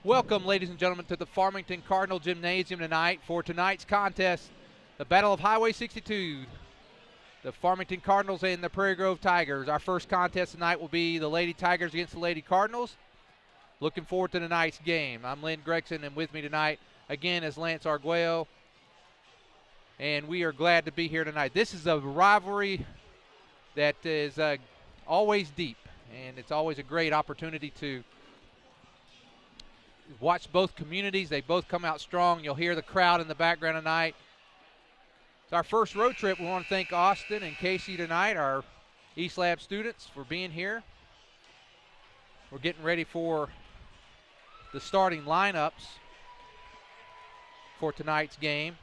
Welcome, ladies and gentlemen, to the Farmington Cardinal Gymnasium tonight for tonight's contest, the Battle of Highway 62. The Farmington Cardinals and the Prairie Grove Tigers. Our first contest tonight will be the Lady Tigers against the Lady Cardinals. Looking forward to tonight's game. I'm Lynn Gregson, and with me tonight, again, is Lance Arguello. And we are glad to be here tonight. This is a rivalry that is always deep, and it's always a great opportunity to watch both communities. They both come out strong. You'll hear the crowd in the background tonight. It's our first road trip. We want to thank Austin and Casey tonight, our East Lab students, for being here. We're getting ready for the starting lineups for tonight's game.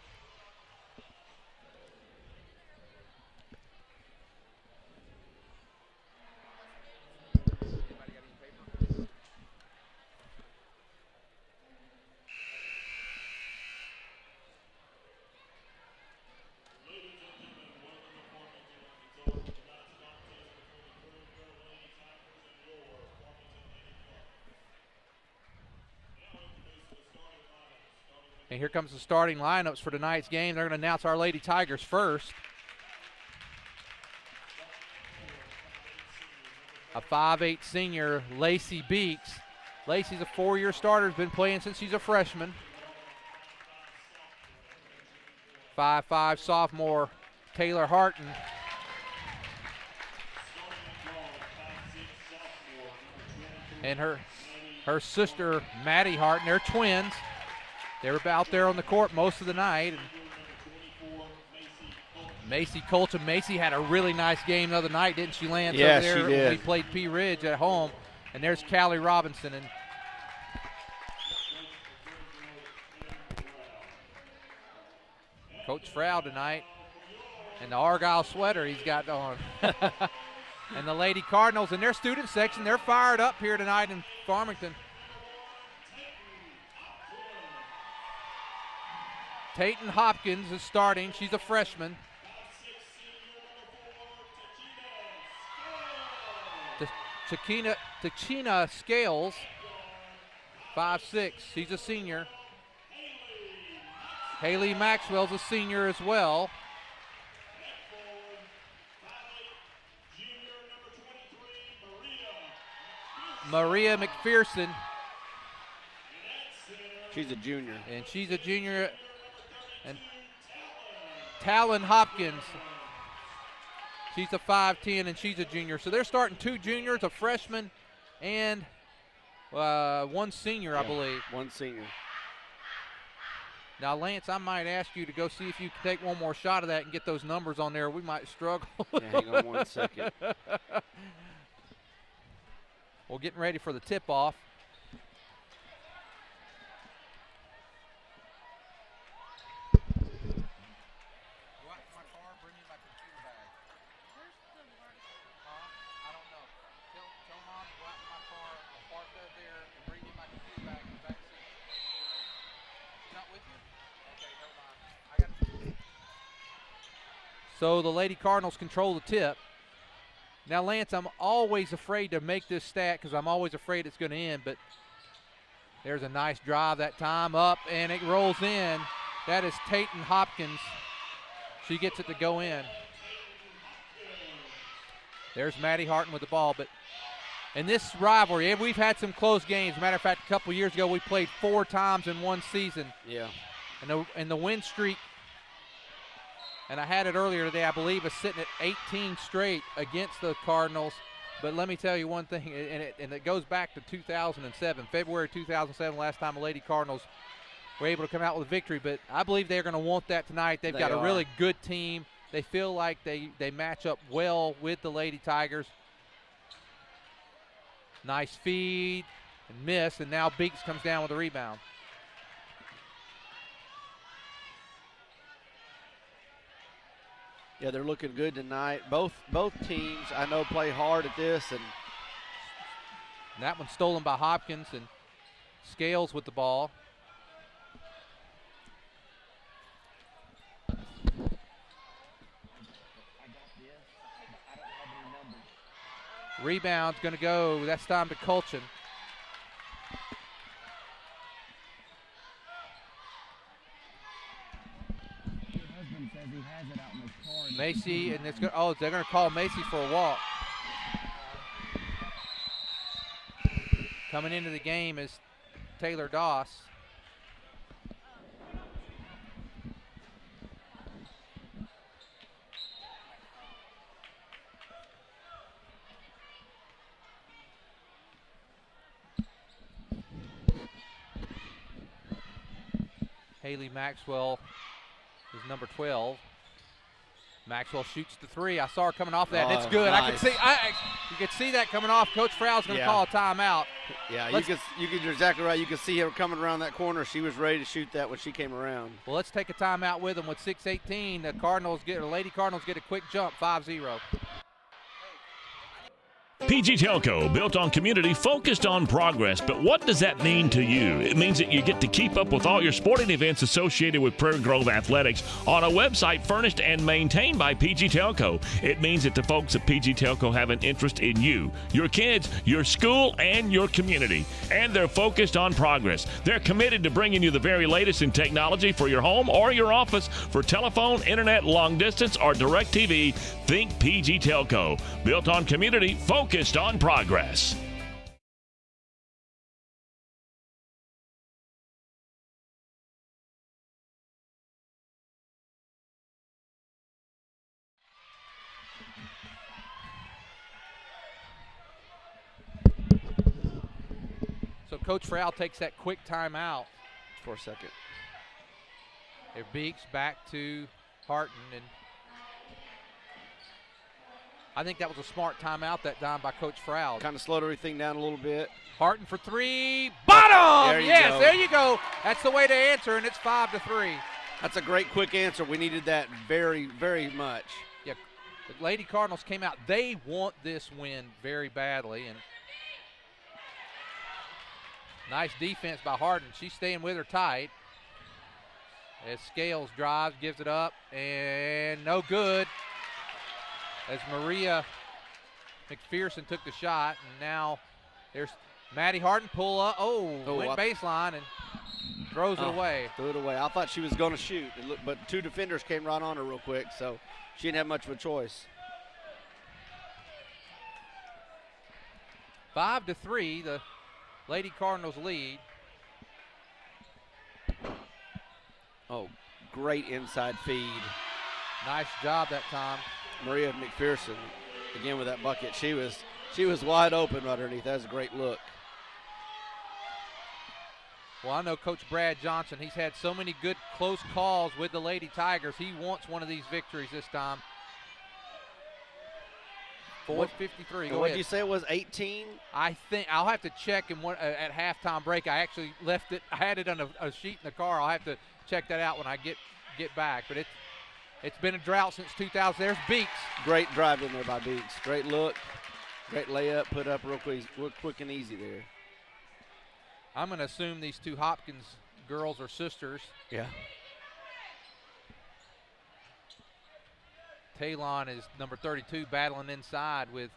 And here comes the starting lineups for tonight's game. They're going to announce our Lady Tigers first. A 5'8" senior, Lacey Beeks. Lacey's a four-year starter, has been playing since she's a freshman. 5'5" sophomore, Taylor Harton. And her sister, Maddie Harton. They're twins. They were out there on the court most of the night. Macy Colton. Macy had a really nice game the other night, didn't she, Lance? Yes, over there she did. when we played P. Ridge at home. And there's Callie Robinson. And Coach Frow tonight. And the Argyle sweater he's got on. And the Lady Cardinals in their student section, they're fired up here tonight in Farmington. Tayton Hopkins is starting. She's a freshman. Tachina Scales, 5'6". She's a senior. Haley Maxwell's a senior as well. Maria McPherson. She's a junior. And she's a junior. And Talon Hopkins, she's a 5'10", and she's a junior. So they're starting two juniors, a freshman, and one senior, I believe. One senior. Now, Lance, I might ask you to go see if you can take one more shot of that and get those numbers on there. We might struggle. Yeah, hang on 1 second. We're getting ready for the tip-off. So the Lady Cardinals control the tip. Now, Lance, I'm always afraid to make this stat because I'm always afraid it's going to end, but there's a nice drive that time up, and it rolls in. That is Tayton Hopkins. She gets it to go in. There's Maddie Harton with the ball, but in this rivalry, we've had some close games. Matter of fact, a couple years ago, we played 4 times in one season. Yeah. And the win streak, and I had it earlier today, I believe, is sitting at 18 straight against the Cardinals. But let me tell you one thing, and it goes back to 2007, February 2007, last time the Lady Cardinals were able to come out with a victory. But I believe they're going to want that tonight. They've got a really good team. They feel like they match up well with the Lady Tigers. Nice feed and miss, and now Beeks comes down with a rebound. Yeah, they're looking good tonight. Both teams, I know, play hard at this. And that one's stolen by Hopkins, and Scales with the ball. Rebound's going to go. That's time to Colchin. Macy, and it's they're going to call Macy for a walk. Coming into the game is Taylor Doss. Haley Maxwell is number 12. Maxwell shoots the three. I saw her coming off that. And it's good. Nice. I could see. You could see that coming off. Coach Frow's going to call a timeout. Yeah, you're exactly right. You can see her coming around that corner. She was ready to shoot that when she came around. Well, let's take a timeout with them with 6:18. The Lady Cardinals get a quick jump, 5-0. PG Telco, built on community, focused on progress. But what does that mean to you? It means that you get to keep up with all your sporting events associated with Prairie Grove Athletics on a website furnished and maintained by PG Telco. It means that the folks at PG Telco have an interest in you, your kids, your school, and your community. And they're focused on progress. They're committed to bringing you the very latest in technology for your home or your office, for telephone, internet, long distance, or direct TV. Think PG Telco, built on community, focused on progress. So Coach Frow takes that quick timeout. For a second. It Beeks back to Harton, and I think that was a smart timeout that time by Coach Frow. Kind of slowed everything down a little bit. Harton for three. Bottom! There you go. There you go. That's the way to answer, and it's 5-3. That's a great quick answer. We needed that very, very much. Yeah, the Lady Cardinals came out. They want this win very badly, and nice defense by Harton. She's staying with her tight. As Scales drives, gives it up, and no good. As Maria McPherson took the shot, and now there's Maddie Harton pull up. Went baseline and throws it away. Threw it away. I thought she was going to shoot, but two defenders came right on her real quick, so she didn't have much of a choice. 5-3, the Lady Cardinals lead. Oh, great inside feed. Nice job that time. Maria McPherson, again with that bucket. She was wide open right underneath. That was a great look. Well, I know Coach Brad Johnson. He's had so many good close calls with the Lady Tigers. He wants one of these victories this time. 4:53. What did you say it was, 18? I think I'll have to check at halftime break. I actually left it. I had it on a sheet in the car. I'll have to check that out when I get back. But it's been a drought since 2000. There's Beeks. Great drive in there by Beeks. Great look. Great layup. Put up real quick and easy there. I'm going to assume these two Hopkins girls are sisters. Yeah. Talon is number 32 battling inside with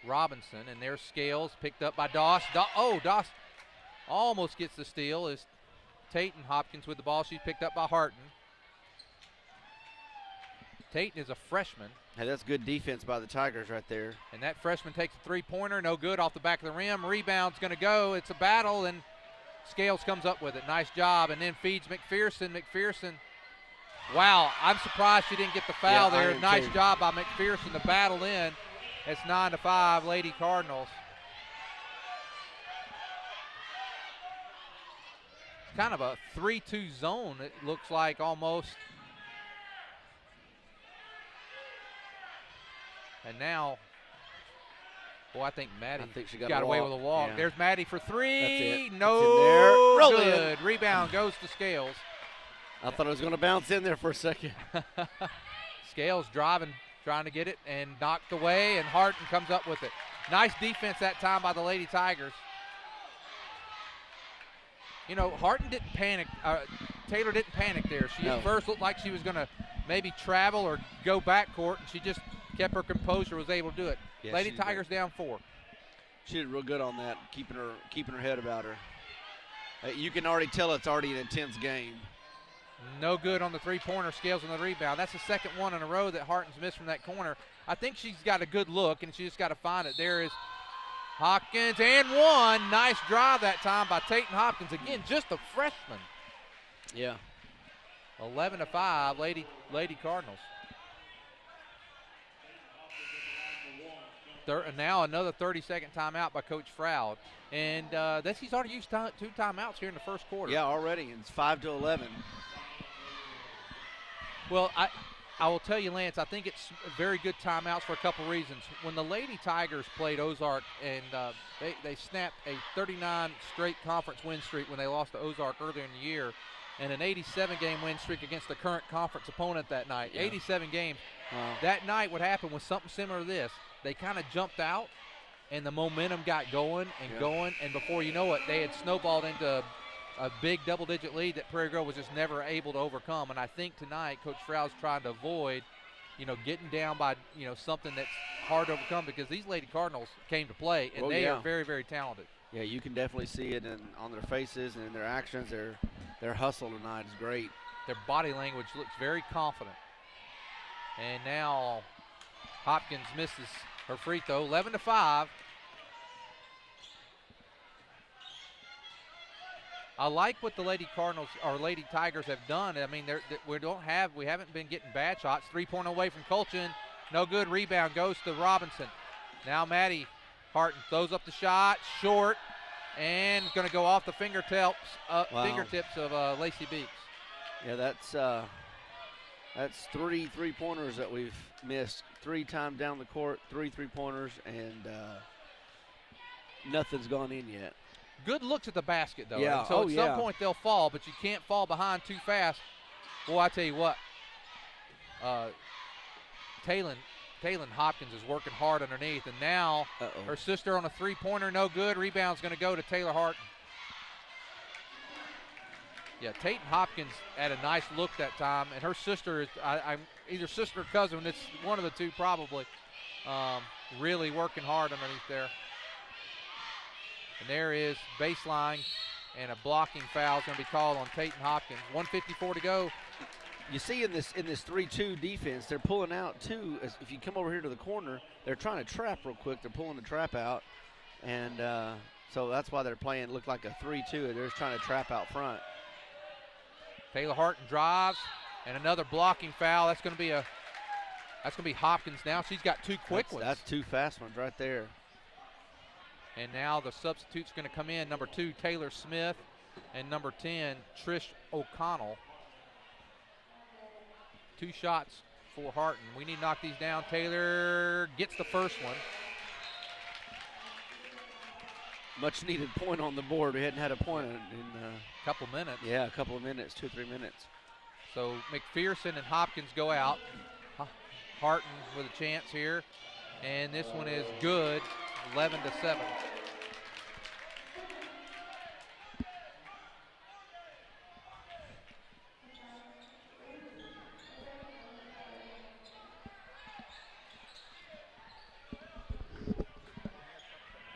Robinson. And there's Scales picked up by Doss. Doss almost gets the steal as Tatum Hopkins with the ball. She's picked up by Harton. Tatum is a freshman. Hey, that's good defense by the Tigers right there. And that freshman takes a three-pointer, no good, off the back of the rim. Rebound's going to go. It's a battle, and Scales comes up with it. Nice job, and then feeds McPherson. McPherson, wow, I'm surprised she didn't get the foul there. Nice job by McPherson to battle in. It's 9-5, Lady Cardinals. Kind of a 3-2 zone, it looks like almost. And now, boy, I think Maddie got away with a walk. Yeah. There's Maddie for three. That's it. No Roll good. in. Rebound goes to Scales. I thought it was going to bounce in there for a second. Scales driving, trying to get it, and knocked away, and Harton comes up with it. Nice defense that time by the Lady Tigers. You know, Harton didn't panic. Taylor didn't panic there. She at first looked like she was going to maybe travel or go backcourt, and she just kept her composure, was able to do it. Yeah, Lady Tigers down 4. She did real good on that, keeping her head about her. You can already tell it's already an intense game. No good on the three-pointer. Scales on the rebound. That's the second one in a row that Harton's missed from that corner. I think she's got a good look, and she just got to find it. There is Hopkins, and one. Nice drive that time by Tatum Hopkins. Again, just a freshman. Yeah. 11-5, Lady Cardinals. Now another 30-second timeout by Coach Froud. And he's already used 2 timeouts here in the first quarter. Yeah, already. It's 5-11. Well, I will tell you, Lance, I think it's very good timeouts for a couple reasons. When the Lady Tigers played Ozark, and they snapped a 39 straight conference win streak when they lost to Ozark earlier in the year, and an 87-game win streak against the current conference opponent that night. Yeah. 87 games. Wow. That night what happened was something similar to this. They kind of jumped out, and the momentum got going and going, and before you know it, they had snowballed into a big double-digit lead that Prairie Grove was just never able to overcome. And I think tonight Coach Froud's trying to avoid, getting down by, something that's hard to overcome, because these Lady Cardinals came to play, and they are very, very talented. Yeah, you can definitely see it on their faces and in their actions. Their hustle tonight is great. Their body language looks very confident. And now Hopkins misses her free throw, 11-5. I like what the Lady Cardinals or Lady Tigers have done. I mean, we haven't been getting bad shots. 3-point away from Colchin, no good. Rebound goes to Robinson. Now Maddie Harton throws up the shot, short, and going to go off the fingertips of Lacey Beeks. Yeah, that's 3 3-pointers that we've missed. 3 times down the court, 3 3-pointers, and nothing's gone in yet. Good looks at the basket, though. Yeah. So at some point they'll fall, but you can't fall behind too fast. Boy, I tell you what, Taylon Hopkins is working hard underneath, and now her sister on a 3-pointer, no good. Rebound's going to go to Taylor Harton. Yeah, Tatum Hopkins had a nice look that time, and her sister is I'm either sister or cousin. It's one of the two probably. Really working hard underneath there. And there is baseline, and a blocking foul is going to be called on Tatum Hopkins. 1:54 to go. You see in this 3-2 defense, they're pulling out too. If you come over here to the corner, they're trying to trap real quick. They're pulling the trap out, and so that's why they're playing. Look like a 3-2. They're just trying to trap out front. Taylor Harton drives, and another blocking foul. That's going to be Hopkins now. She's got 2 quick ones. That's 2 fast ones right there. And now the substitute's going to come in. Number 2, Taylor Smith, and number 10, Trish O'Connell. 2 shots for Harton. We need to knock these down. Taylor gets the first one. Much needed point on the board. We hadn't had a point in a couple minutes. Yeah, a couple of minutes, 2 or 3 minutes. So McPherson and Hopkins go out. Harton with a chance here, and this one is good. 11-7.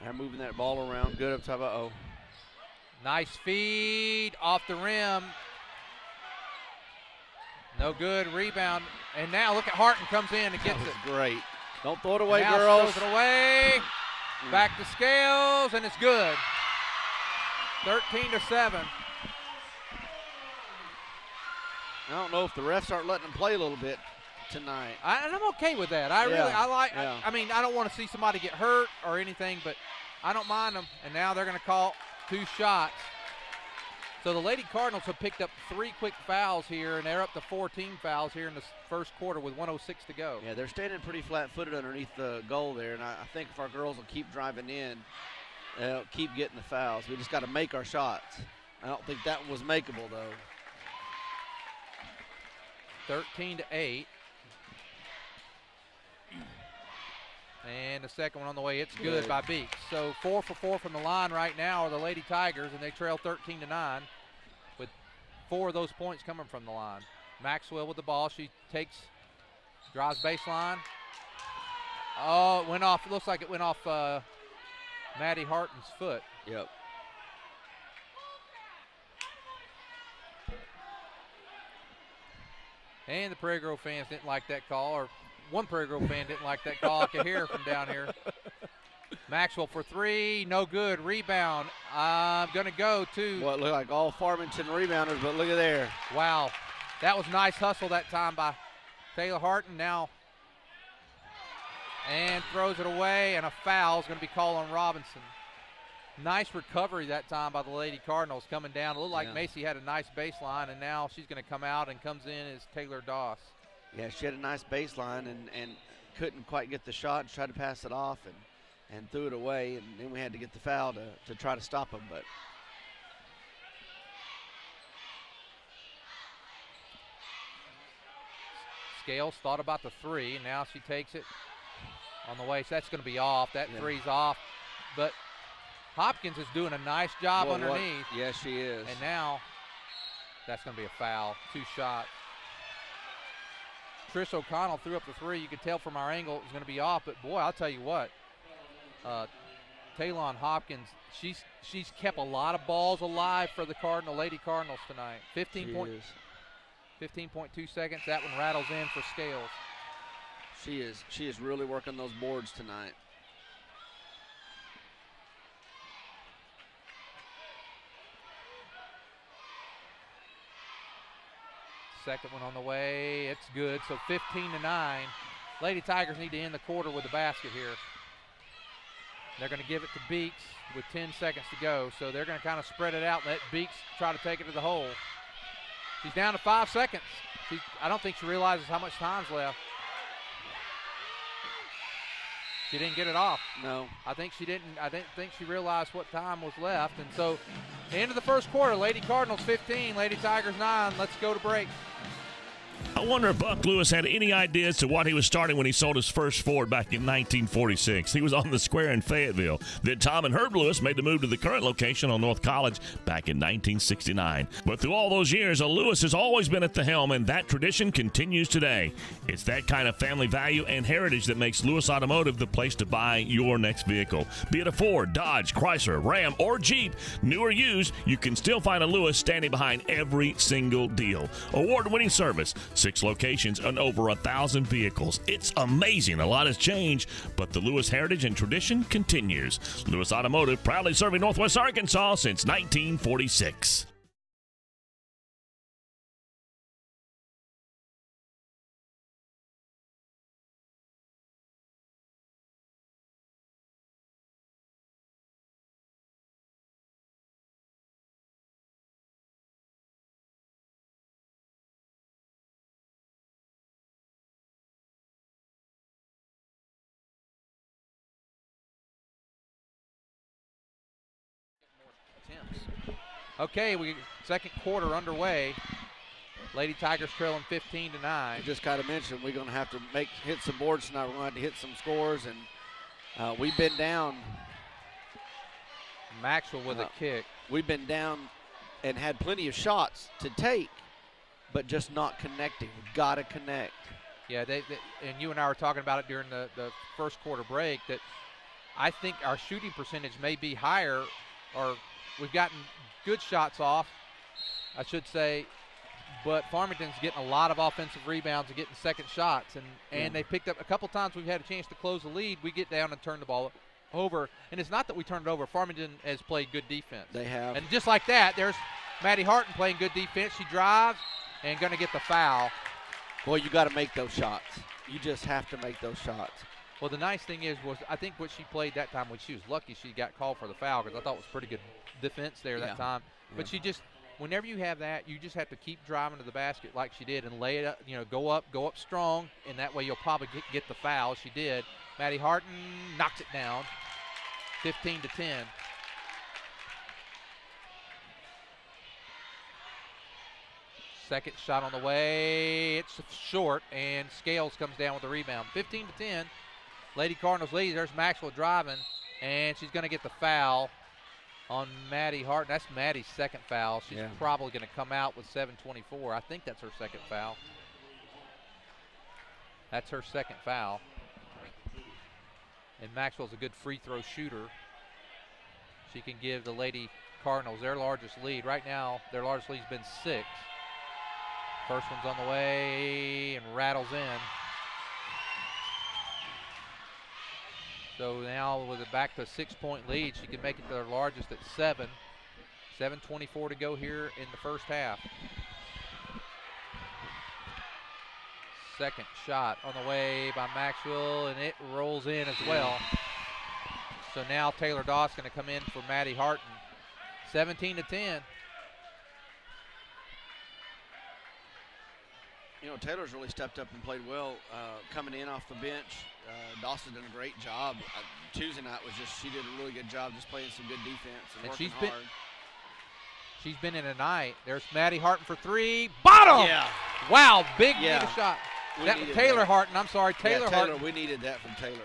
They're moving that ball around good up top of Nice feed off the rim. No good. Rebound. And now look at Harton comes in and gets it. Great. Don't throw it away, now girls. Throws it away. Back to Scales, and it's good. 13-7. I don't know if the refs aren't letting them play a little bit tonight. And I'm okay with that. I mean, I don't want to see somebody get hurt or anything, but I don't mind them. And now they're going to call 2 shots. So the Lady Cardinals have picked up 3 quick fouls here, and they're up to 14 fouls here in the first quarter with 1:06 to go. Yeah, they're standing pretty flat-footed underneath the goal there, and I think if our girls will keep driving in, they'll keep getting the fouls. We just got to make our shots. I don't think that one was makeable, though. 13-8. And the second one on the way. It's good by Beeks. So 4 for 4 from the line right now are the Lady Tigers, and they trail 13-9 with 4 of those points coming from the line. Maxwell with the ball. She drives baseline. Oh, it went off. It looks like it went off Maddie Harton's foot. Yep. And the Prairie Grove fans didn't like that call, or one Prairie Grove fan didn't like that call. I could hear from down here. Maxwell for three, no good. Rebound. I'm going to go to. What looked like all Farmington rebounders, but look at there. Wow. That was nice hustle that time by Taylor Harton now. And throws it away, and a foul is going to be called on Robinson. Nice recovery that time by the Lady Cardinals coming down. It looked like Macy had a nice baseline, and now she's going to come out and comes in as Taylor Doss. Yeah, she had a nice baseline and couldn't quite get the shot, tried to pass it off and threw it away, and then we had to get the foul to try to stop them. But Scales thought about the three, and now she takes it on the way. So that's going to be off. That three's off. But Hopkins is doing a nice job underneath. Yes, she is. And now that's going to be a foul. 2 shots. Trish O'Connell threw up the three. You could tell from our angle it was going to be off. But, boy, I'll tell you what. Taylon Hopkins, she's kept a lot of balls alive for the Lady Cardinals tonight. 15.2 seconds. That one rattles in for Scales. She is really working those boards tonight. Second one on the way. It's good. So 15-9. Lady Tigers need to end the quarter with a basket here. They're going to give it to Beeks with 10 seconds to go. So they're going to kind of spread it out and let Beeks try to take it to the hole. She's down to 5 seconds. I don't think she realizes how much time's left. She didn't get it off. No. I think she didn't. I didn't think she realized what time was left. And so, end of the first quarter, Lady Cardinals 15, Lady Tigers 9. Let's go to break. I wonder if Buck Lewis had any idea as to what he was starting when he sold his first Ford back in 1946. He was on the square in Fayetteville. Then Tom and Herb Lewis made the move to the current location on North College back in 1969. But through all those years, a Lewis has always been at the helm, and that tradition continues today. It's that kind of family value and heritage that makes Lewis Automotive the place to buy your next vehicle. Be it a Ford, Dodge, Chrysler, Ram, or Jeep, new or used, you can still find a Lewis standing behind every single deal. Award-winning service, 6 locations and over 1,000 vehicles. It's amazing. A lot has changed, but the Lewis heritage and tradition continues. Lewis Automotive, proudly serving Northwest Arkansas since 1946. Okay, second quarter underway. Lady Tigers trailing 15-9. I just got to mention we're going to have to hit some boards tonight. We're going to have to hit some scores, and we've been down. Maxwell with a kick. We've been down and had plenty of shots to take, but just not connecting. We've got to connect. Yeah, and you and I were talking about it during the first quarter break, that I think our shooting percentage may be higher, or we've gotten good shots off, I should say, but Farmington's getting a lot of offensive rebounds and getting second shots, and they picked up a couple times. We've had a chance to close the lead. We get down and turn the ball over, and it's not that we turned it over. Farmington has played good defense. They have. And just like that, there's Maddie Harton playing good defense. She drives and going to get the foul. Boy, you got to make those shots. You just have to make those shots. Well, the nice thing was I think what she played that time, when she was lucky she got called for the foul, because I thought it was pretty good defense there that time. But she just, whenever you have that, you just have to keep driving to the basket like she did and lay it up, go up strong, and that way you'll probably get the foul. She did. Maddie Harton knocks it down, 15-10. Second shot on the way. It's short, and Scales comes down with the rebound. 15-10. Lady Cardinals lead. There's Maxwell driving, and she's going to get the foul on Maddie Harton. That's Maddie's second foul. She's probably going to come out with 7:24. I think that's her second foul. That's her second foul. And Maxwell's a good free throw shooter. She can give the Lady Cardinals their largest lead. Right now, their largest lead's been 6. First one's on the way and rattles in. So now with it back to a 6-point lead, she can make it their largest at 7. 7:24 to go here in the first half. Second shot on the way by Maxwell, and it rolls in as well. So now Taylor Doss going to come in for Maddie Harton. 17-10. You know, Taylor's really stepped up and played well coming in off the bench. Dawson did a great job. Tuesday night was she did a really good job just playing some good defense and working hard. She's been in tonight. There's Maddie Harton for 3. Bottom! Yeah. Wow, big shot. Taylor Harton, I'm sorry, Taylor Harton. We needed that from Taylor.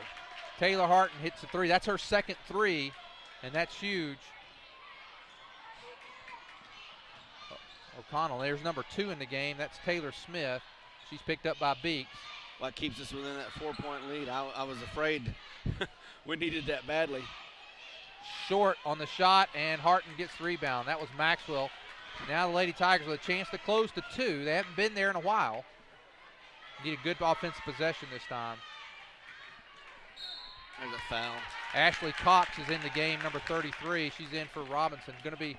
Taylor Harton hits the 3. That's her second 3, and that's huge. O'Connell, there's number 2 in the game. That's Taylor Smith. She's picked up by Beeks. Well, that keeps us within that 4-point lead. I was afraid we needed that badly. Short on the shot, and Harton gets the rebound. That was Maxwell. Now the Lady Tigers with a chance to close to 2. They haven't been there in a while. Need a good offensive possession this time. There's a foul. Ashley Cox is in the game, number 33. She's in for Robinson. Going to be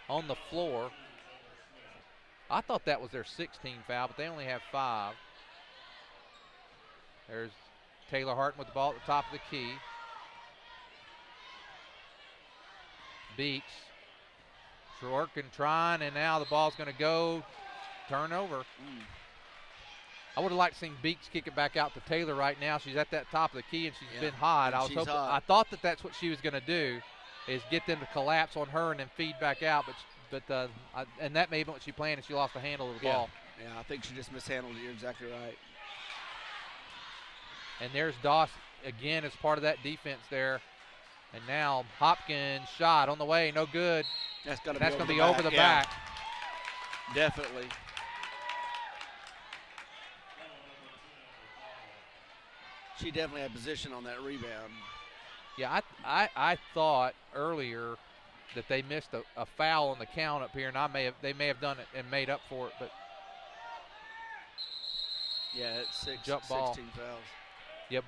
on the floor. I thought that was their 16 foul, but they only have 5. There's Taylor Harton with the ball at the top of the key. Beeks. Working, trying, and now the ball's going to go. Turnover. I would have liked to see Beeks kick it back out to Taylor right now. She's at that top of the key, and she's been hot. I thought that's what she was going to do, is get them to collapse on her and then feed back out. And that may have been what she planned, and she lost the handle of the ball. Yeah, I think she just mishandled it. You're exactly right. And there's Doss again as part of that defense there. And now Hopkins shot on the way, no good. That's going to be over the back. Definitely. She definitely had position on that rebound. Yeah, I thought earlier that they missed a foul on the count up here, and they may have done it and made up for it, but yeah, it's 16 ball. fouls. Yep.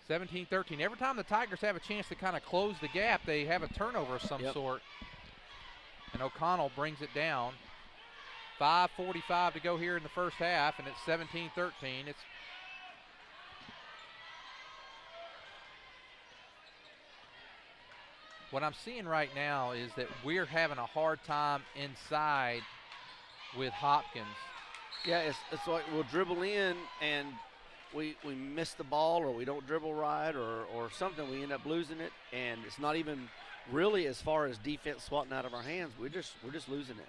17-13. Every time the Tigers have a chance to kind of close the gap, they have a turnover of some sort. And O'Connell brings it down. 5:45 to go here in the first half, and it's 17-13. What I'm seeing right now is that we're having a hard time inside with Hopkins. Yeah, it's like we'll dribble in and we miss the ball, or we don't dribble right, or something. We end up losing it, and it's not even really as far as defense swatting out of our hands. We're just losing it.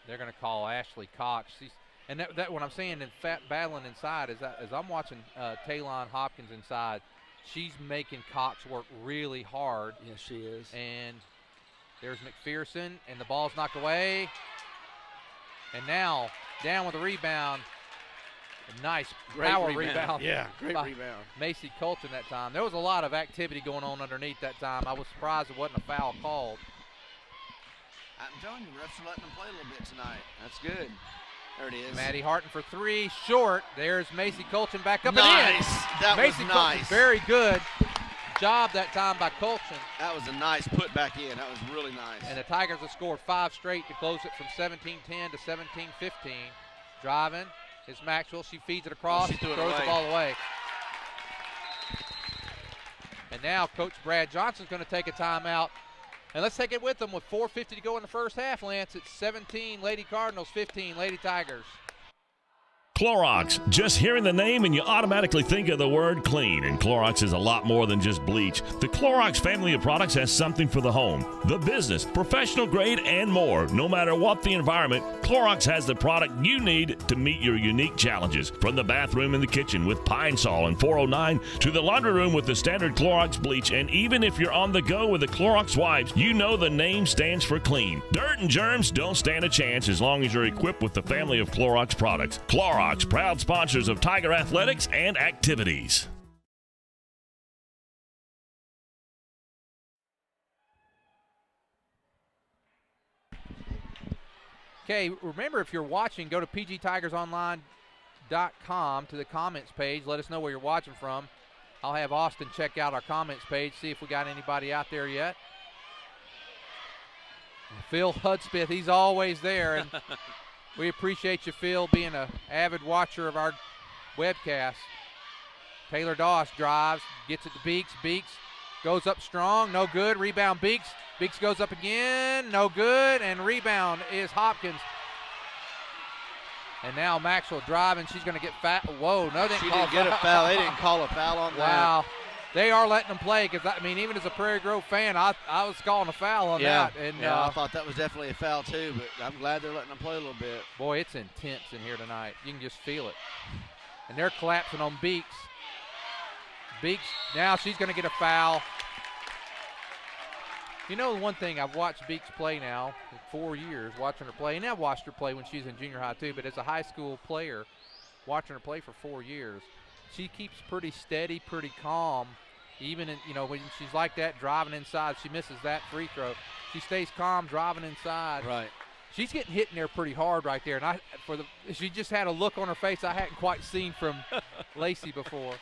They're going to call Ashley Cox. And that what I'm saying in battling inside is that as I'm watching Taylon Hopkins inside, she's making Cox work really hard. Yes, she is. And there's McPherson, and the ball's knocked away. And now down with a rebound. A nice power rebound. Yeah, great rebound. Macy Colton that time. There was a lot of activity going on underneath that time. I was surprised it wasn't a foul called. I'm telling you, refs are letting them play a little bit tonight. That's good. There it is. Maddie Harton for 3, short. There's Macy Colton back up nice. and in. That Macy was Colton, nice. very good job that time by Colton. That was a nice put back in. That was really nice. And the Tigers have scored 5 straight to close it from 17-10 to 17-15. Driving is Maxwell. She feeds it across. She throws the ball away. And now Coach Brad Johnson's going to take a timeout. And let's take it with them with 4:50 to go in the first half, Lance. It's 17 Lady Cardinals, 15 Lady Tigers. Clorox. Just hearing the name and you automatically think of the word clean. And Clorox is a lot more than just bleach. The Clorox family of products has something for the home, the business, professional grade, and more. No matter what the environment, Clorox has the product you need to meet your unique challenges. From the bathroom and the kitchen with Pine Sol and 409 to the laundry room with the standard Clorox bleach. And even if you're on the go with the Clorox wipes, you know the name stands for clean. Dirt and germs don't stand a chance as long as you're equipped with the family of Clorox products. Clorox, proud sponsors of Tiger athletics and activities. Okay, remember, if you're watching, go to pgtigersonline.com to the comments page. Let us know where you're watching from. I'll have Austin check out our comments page, see if we got anybody out there yet. Phil Hudspeth, he's always there, and we appreciate you, Phil, being an avid watcher of our webcast. Taylor Doss drives, gets it to Beeks. Beeks goes up strong, no good. Rebound Beeks. Beeks goes up again, no good. And rebound is Hopkins. And now Maxwell driving. She's going to get foul. Whoa, no, she didn't get a foul. They didn't call a foul on that. Wow. They are letting them play because, I mean, even as a Prairie Grove fan, I was calling a foul on that. And I thought that was definitely a foul too, but I'm glad they're letting them play a little bit. Boy, it's intense in here tonight. You can just feel it. And they're collapsing on Beeks. Beeks, now she's going to get a foul. You know, one thing, I've watched Beeks play now for 4 years, watching her play, and I've watched her play when she was in junior high too, but as a high school player, watching her play for 4 years, she keeps pretty steady, pretty calm. Even in, when she's like that, driving inside, she misses that free throw. She stays calm, driving inside. Right. She's getting hit in there pretty hard right there. And she just had a look on her face I hadn't quite seen from Lacey before.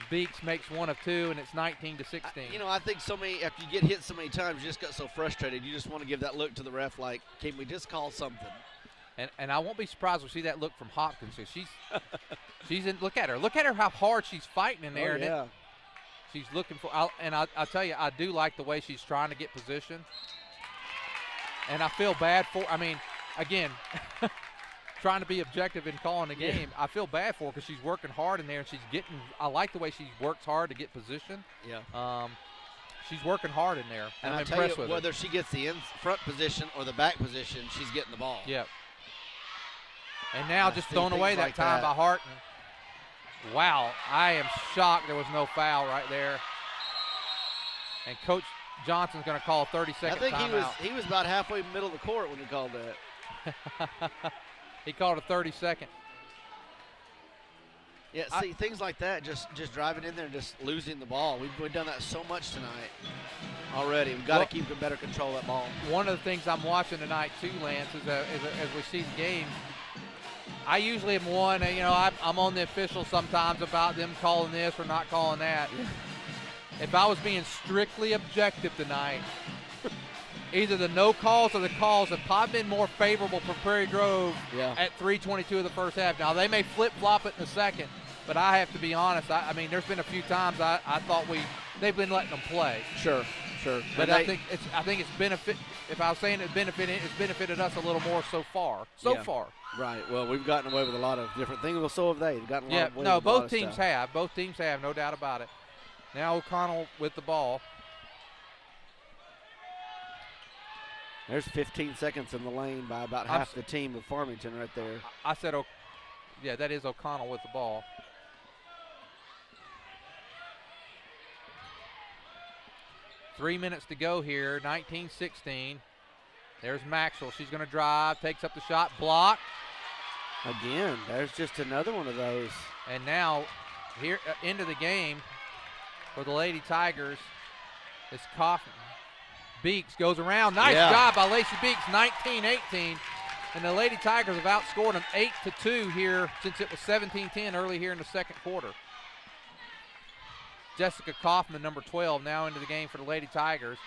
Beeks makes 1 of 2, and it's 19-16. I think so many, after you get hit so many times, you just got so frustrated. You just want to give that look to the ref like, can we just call something? And I won't be surprised to see that look from Hopkins. So she's in. Look at her. Look at her, how hard she's fighting in there. Oh, yeah. She's looking for, I'll tell you, I do like the way she's trying to get position. And I feel bad for, again, trying to be objective in calling the game. I feel bad for her because she's working hard in there, and I like the way she works hard to get position. Yeah. She's working hard in there. And I'm I tell impressed you, with whether her. she gets the front position or the back position, she's getting the ball. Yep. And now just thrown away that time by Harton. Wow, I am shocked there was no foul right there. And Coach Johnson's going to call a 30-second timeout. I think he was about halfway middle of the court when he called that. He called a 30-second. Yeah, see, things like that, just driving in there and just losing the ball. We've done that so much tonight already. We've got to keep in better control of that ball. One of the things I'm watching tonight, too, Lance, is as we see the game, I usually am one, I'm on the official sometimes about them calling this or not calling that. If I was being strictly objective tonight, either the no calls or the calls have probably been more favorable for Prairie Grove at 3:22 of the first half. Now, they may flip-flop it in the second, but I have to be honest. There's been a few times I thought they've been letting them play. Sure. But I think it's benefit. If I was saying it's benefited us a little more so far. Right. Well, we've gotten away with a lot of different things. Well, so have they. They've gotten a lot of no, both teams have. Both teams have, no doubt about it. Now O'Connell with the ball. There's 15 seconds in the lane by about half the team of Farmington right there. I said, that is O'Connell with the ball. Three minutes to go here, 19-16. There's Maxwell. She's going to drive, takes up the shot, block. Again, there's just another one of those. And now, here into the game for the Lady Tigers is Kaufman. Beeks goes around. Nice job by Lacey Beeks, 19-18. And the Lady Tigers have outscored them 8-2 here since it was 17-10 early here in the second quarter. Jessica Kaufman, number 12, now into the game for the Lady Tigers.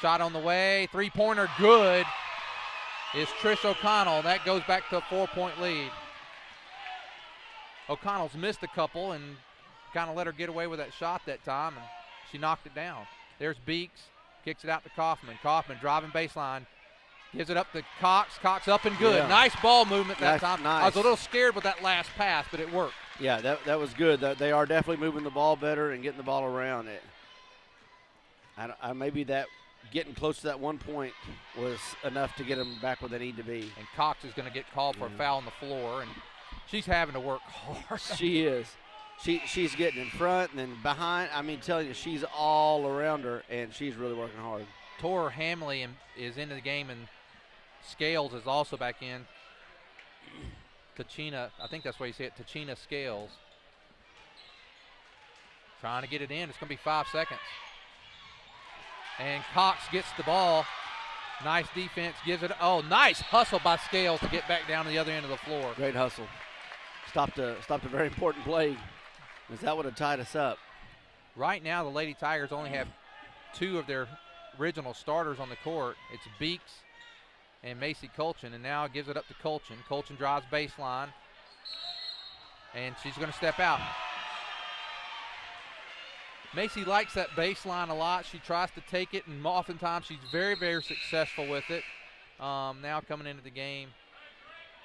Shot on the way, three-pointer good is Trish O'Connell. That goes back to a 4-point lead. O'Connell's missed a couple and kind of let her get away with that shot that time, and she knocked it down. There's Beeks, kicks it out to Kaufman. Kaufman driving baseline, Gives it up to Cox. Cox up and good. Yeah. Nice ball movement that time. Nice. I was a little scared with that last pass, but it worked. Yeah, that was good. They are definitely moving the ball better and getting the ball around it. Maybe that getting close to that 1 point was enough to get them back where they need to be. And Cox is going to get called for a foul on the floor, and she's having to work hard. She is. She's getting in front and then behind. I mean, telling you, she's all around her, and she's really working hard. Tor Hamley is into the game, and Scales is also back in. Tachina, I think that's why you say it, Tachina Scales. Trying to get it in. It's going to be 5 seconds. And Cox gets the ball. Nice defense. Gives it. Oh, nice hustle by Scales to get back down to the other end of the floor. Great hustle. Stopped a very important play, because that would have tied us up. Right now, the Lady Tigers only have 2 of their original starters on the court. It's Beeks and Macy Colchin, and now gives it up to Colchin. Colchin drives baseline, and she's going to step out. Macy likes that baseline a lot. She tries to take it, and oftentimes she's very, very successful with it. Now coming into the game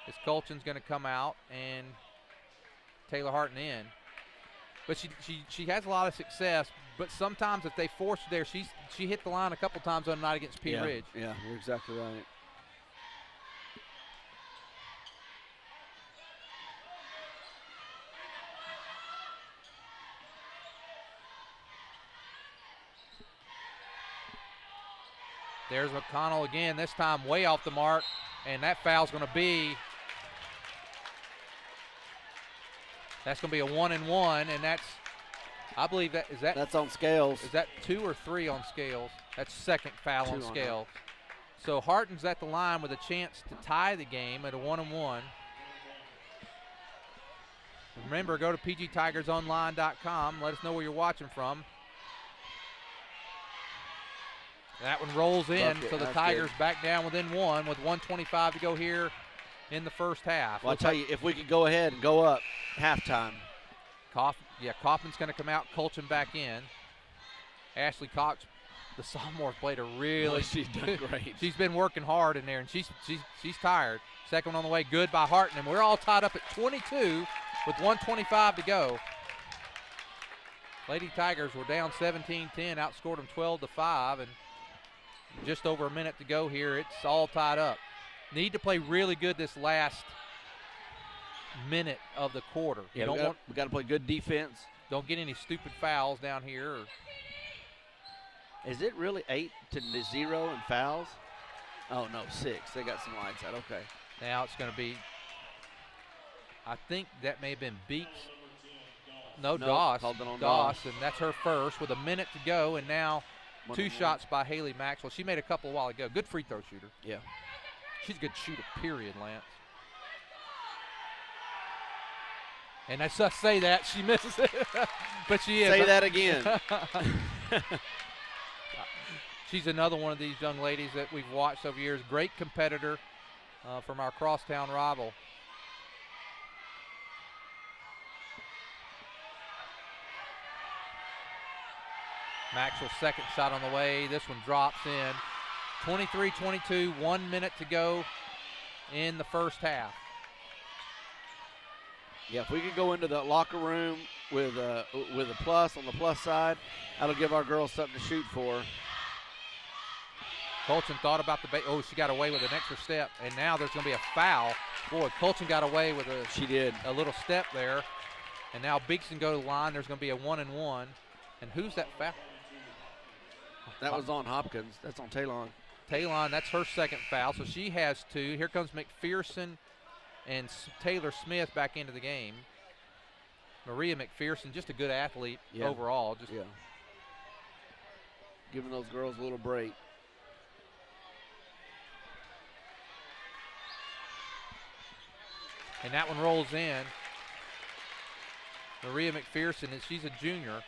is Colchin's going to come out, and Taylor Harton in. But she has a lot of success, but sometimes if they force her there, she hit the line a couple times on the night against Pea Ridge. Yeah, you're exactly right. There's McConnell again, this time way off the mark, and that foul's going to be, that's going to be a 1-and-1, and that's, I believe that's on Scales. Is that 2 or 3 on Scales? That's second foul on 2 on Scales. So Harton's at the line with a chance to tie the game at a 1-and-1. Remember, go to pgtigersonline.com. Let us know where you're watching from. That one rolls in, so the Tigers back down within 1 with 1:25 to go here in the first half. Well, I'll tell you, if we could go ahead and go up halftime. Kaufman's going to come out, Colchin back in. Ashley Cox, the sophomore, played a really. She's done great. She's been working hard in there, and she's tired. Second one on the way, good by Harton, and we're all tied up at 22 with 1:25 to go. Lady Tigers were down 17-10, outscored them 12-5, and just over a minute to go here. It's all tied up. Need to play really good this last minute of the quarter. Yeah, we got to play good defense. Don't get any stupid fouls down here. Is it really 8-0 in fouls? Oh, no, 6. They got some lights out. Okay. Now it's going to be, I think that may have been Beeks. No, Doss. Called it on Doss, and that's her first with a minute to go, and now 2 shots by Haley Maxwell. She made a couple a while ago. Good free throw shooter. Yeah. She's a good shooter, period, Lance. And I just say that, she misses it. But she is. Say that again. She's another one of these young ladies that we've watched over years. Great competitor from our crosstown rival. Maxwell's second shot on the way. This one drops in. 23-22, 1 minute to go in the first half. Yeah, if we could go into the locker room with a plus on the plus side, that'll give our girls something to shoot for. Colchin thought about she got away with an extra step, and now there's going to be a foul. Boy, Colchin got away with a little step there, and now Beeks can go to the line. There's going to be a 1-and-1, and who's that foul? That was on Hopkins. That's on Talon. Talon, that's her second foul, so she has 2. Here comes McPherson and Taylor Smith back into the game. Maria McPherson, just a good athlete overall. Giving those girls a little break. And that one rolls in. Maria McPherson, she's a junior.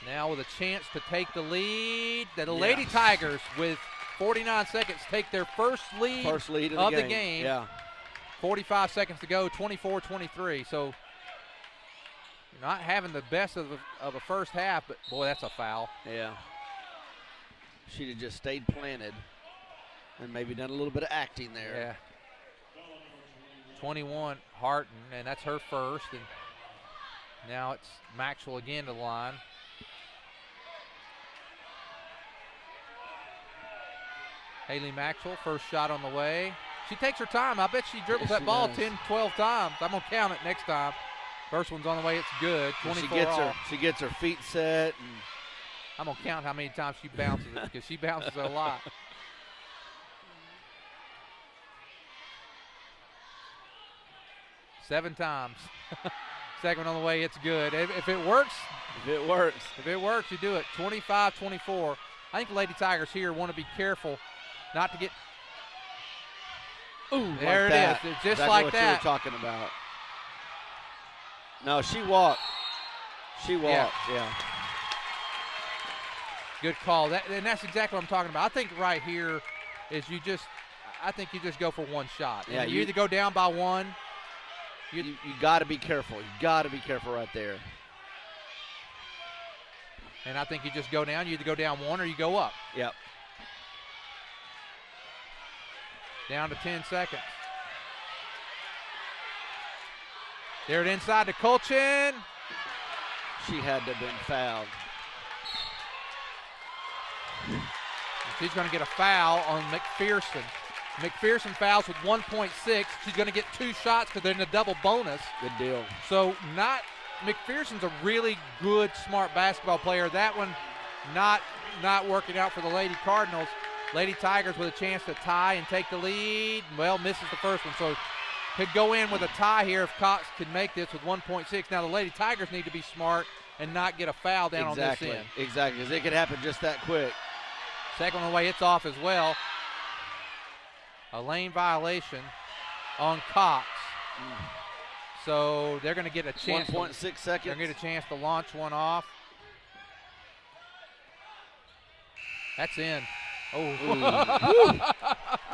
Now with a chance to take the lead. The Lady Tigers, with 49 seconds, take their first lead of the game. Yeah. 45 seconds to go, 24-23. So you're not having the best of a first half, but boy, that's a foul. Yeah. She'd have just stayed planted and maybe done a little bit of acting there. Yeah. 21, Harton, and that's her first. And now it's Maxwell again to the line. Haley Maxwell, first shot on the way. She takes her time. I bet she dribbles that ball does. 10, 12 times. I'm going to count it next time. First one's on the way. It's good. 24 She gets her feet set. And I'm going to count how many times she bounces it because she bounces a lot. Seven times. Second on the way. It's good. If it works. If it works, you do it. 25-24. I think the Lady Tigers here want to be careful not to get. Ooh, there like it that. is. It's just exactly like what that. you were talking about. No, she walked. Yeah. Good call. And that's exactly what I'm talking about. I think right here is I think you just go for one shot. Yeah, you either go down by one. You got to be careful. You got to be careful right there. And I think you just go down. You either go down one or you go up. Yep. Down to 10 seconds. There it inside to Colchin. She had to have been fouled. She's going to get a foul on McPherson. McPherson fouls with 1.6. She's going to get 2 shots because they're in a double bonus. Good deal. So McPherson's a really good, smart basketball player. That one not working out for the Lady Cardinals. Lady Tigers with a chance to tie and take the lead. Well, misses the first one. So could go in with a tie here if Cox can make this with 1.6. Now the Lady Tigers need to be smart and not get a foul down on this end. Exactly, because it could happen just that quick. Second on the way, it's off as well. A lane violation on Cox. So they're going to get a chance. 1.6 seconds. They're going to get a chance to launch one off. That's in. Oh.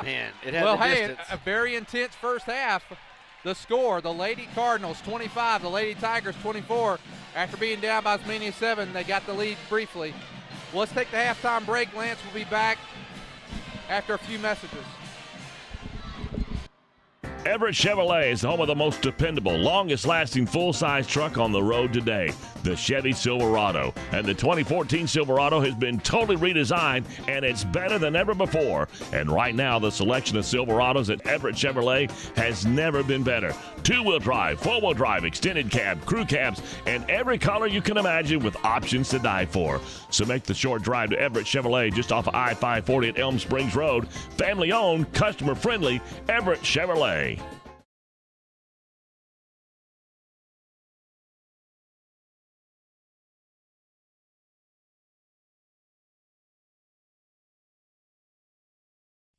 Man, it had well, the hey, distance. a very intense first half. The score, the Lady Cardinals 25, the Lady Tigers 24. After being down by as many as 7, they got the lead briefly. Well, let's take the halftime break. Lance will be back after a few messages. Everett Chevrolet is the home of the most dependable, longest-lasting full-size truck on the road today, the Chevy Silverado. And the 2014 Silverado has been totally redesigned, and it's better than ever before. And right now, the selection of Silverados at Everett Chevrolet has never been better. Two-wheel drive, four-wheel drive, extended cab, crew cabs, and every color you can imagine with options to die for. So make the short drive to Everett Chevrolet just off of I-540 at Elm Springs Road. Family-owned, customer-friendly, Everett Chevrolet.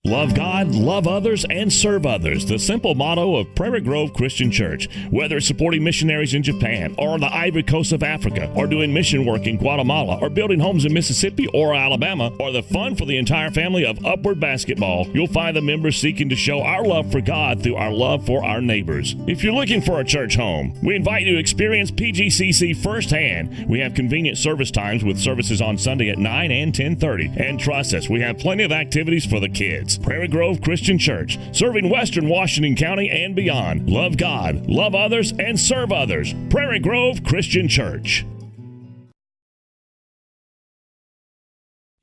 Love God, love others, and serve others. The simple motto of Prairie Grove Christian Church. Whether it's supporting missionaries in Japan, or on the Ivory Coast of Africa, or doing mission work in Guatemala, or building homes in Mississippi or Alabama, or the fun for the entire family of Upward Basketball, you'll find the members seeking to show our love for God through our love for our neighbors. If you're looking for a church home, we invite you to experience PGCC firsthand. We have convenient service times with services on Sunday at 9 and 10:30. And trust us, we have plenty of activities for the kids. Prairie Grove Christian Church, serving Western Washington County and beyond. Love God, love others, and serve others. Prairie Grove Christian Church.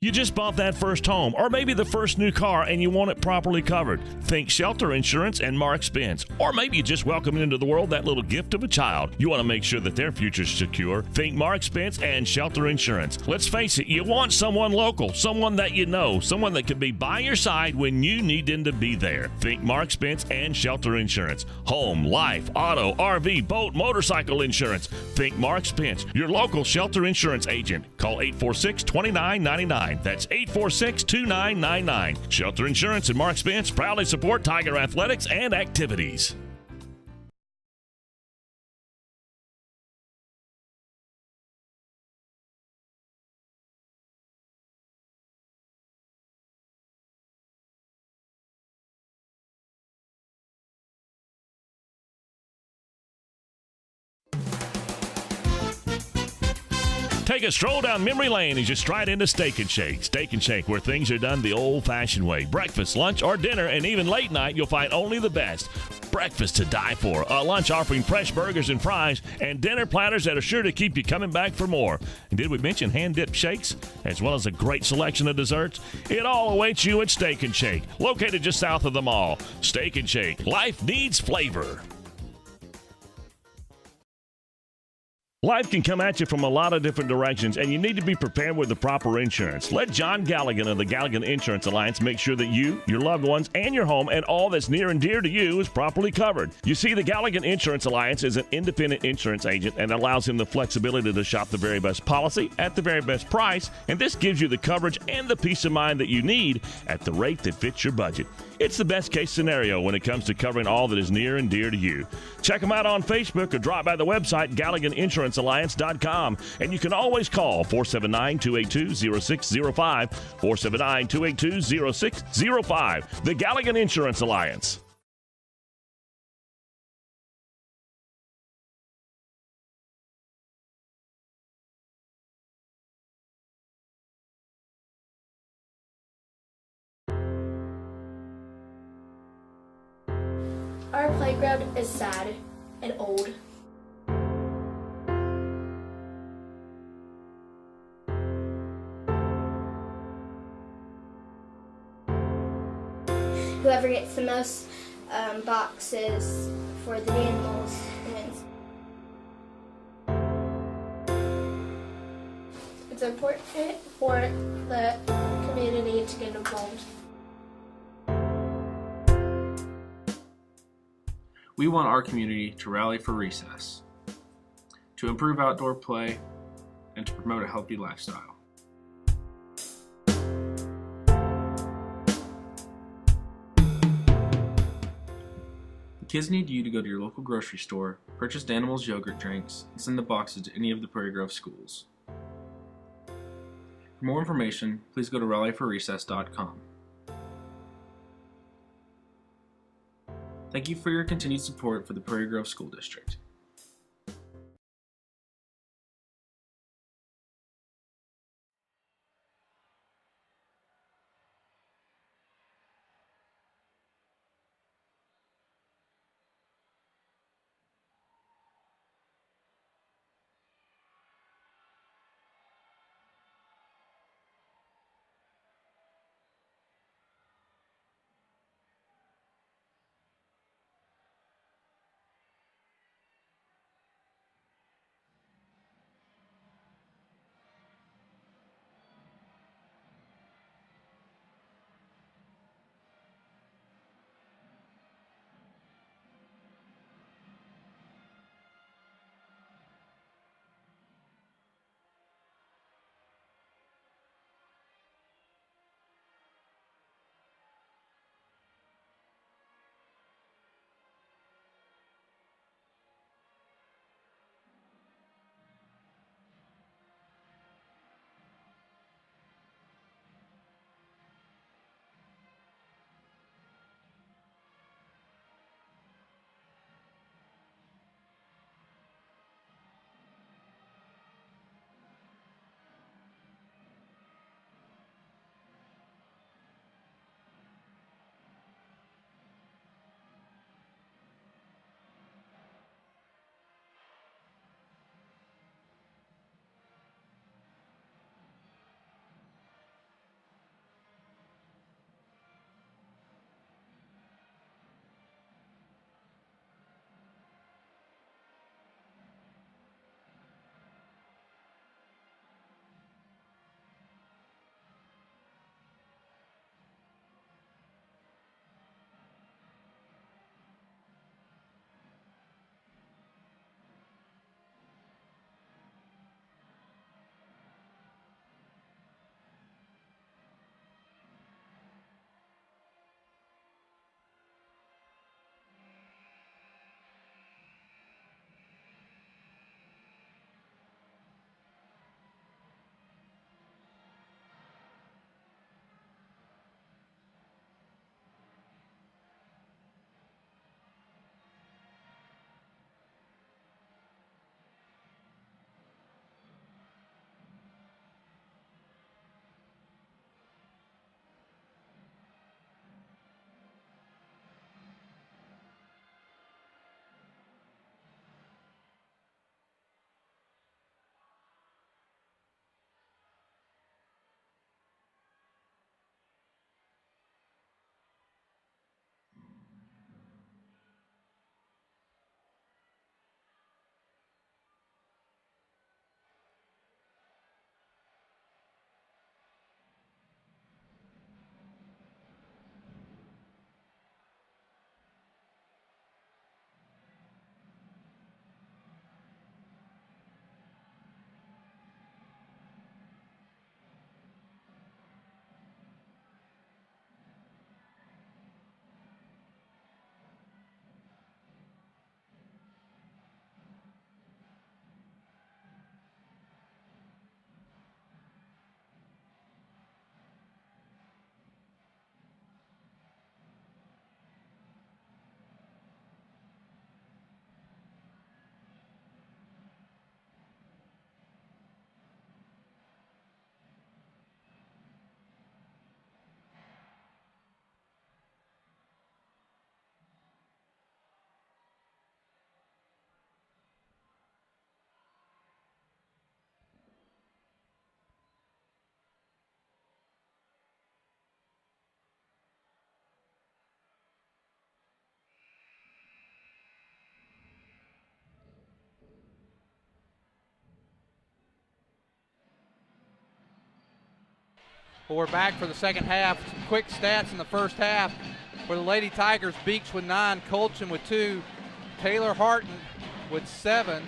You just bought that first home, or maybe the first new car, and you want it properly covered. Think Shelter Insurance and Mark Spence. Or maybe you just welcomed into the world that little gift of a child. You want to make sure that their future's secure. Think Mark Spence and Shelter Insurance. Let's face it, you want someone local, someone that you know, someone that can be by your side when you need them to be there. Think Mark Spence and Shelter Insurance. Home, life, auto, RV, boat, motorcycle insurance. Think Mark Spence, your local Shelter Insurance agent. Call 846-2999. That's 846-2999. Shelter Insurance and Mark Spence proudly support Tiger athletics and activities. Take a stroll down memory lane as you stride into Steak and Shake. Steak and Shake, where things are done the old-fashioned way. Breakfast, lunch, or dinner, and even late night, you'll find only the best. Breakfast to die for, a lunch offering fresh burgers and fries, and dinner platters that are sure to keep you coming back for more. And did we mention hand-dipped shakes, as well as a great selection of desserts? It all awaits you at Steak and Shake, located just south of the mall. Steak and Shake, life needs flavor. Life can come at you from a lot of different directions, and you need to be prepared with the proper insurance. Let John Galligan of the Galligan Insurance Alliance make sure that you, your loved ones, and your home, and all that's near and dear to you is properly covered. You see, the Galligan Insurance Alliance is an independent insurance agent and allows him the flexibility to shop the very best policy at the very best price, and this gives you the coverage and the peace of mind that you need at the rate that fits your budget. It's the best case scenario when it comes to covering all that is near and dear to you. Check them out on Facebook or drop by the website GalliganInsuranceAlliance.com. And you can always call 479-282-0605, 479-282-0605. The Galligan Insurance Alliance. Our playground is sad and old. Whoever gets the most boxes for the animals wins. It's important for the community to get involved. We want our community to rally for recess, to improve outdoor play, and to promote a healthy lifestyle. The kids need you to go to your local grocery store, purchase Animals yogurt drinks, and send the boxes to any of the Prairie Grove schools. For more information, please go to rallyforrecess.com. Thank you for your continued support for the Prairie Grove School District. But we're back for the second half. Some quick stats in the first half. For the Lady Tigers, Beeks with 9, Colchin with 2, Taylor Harton with 7,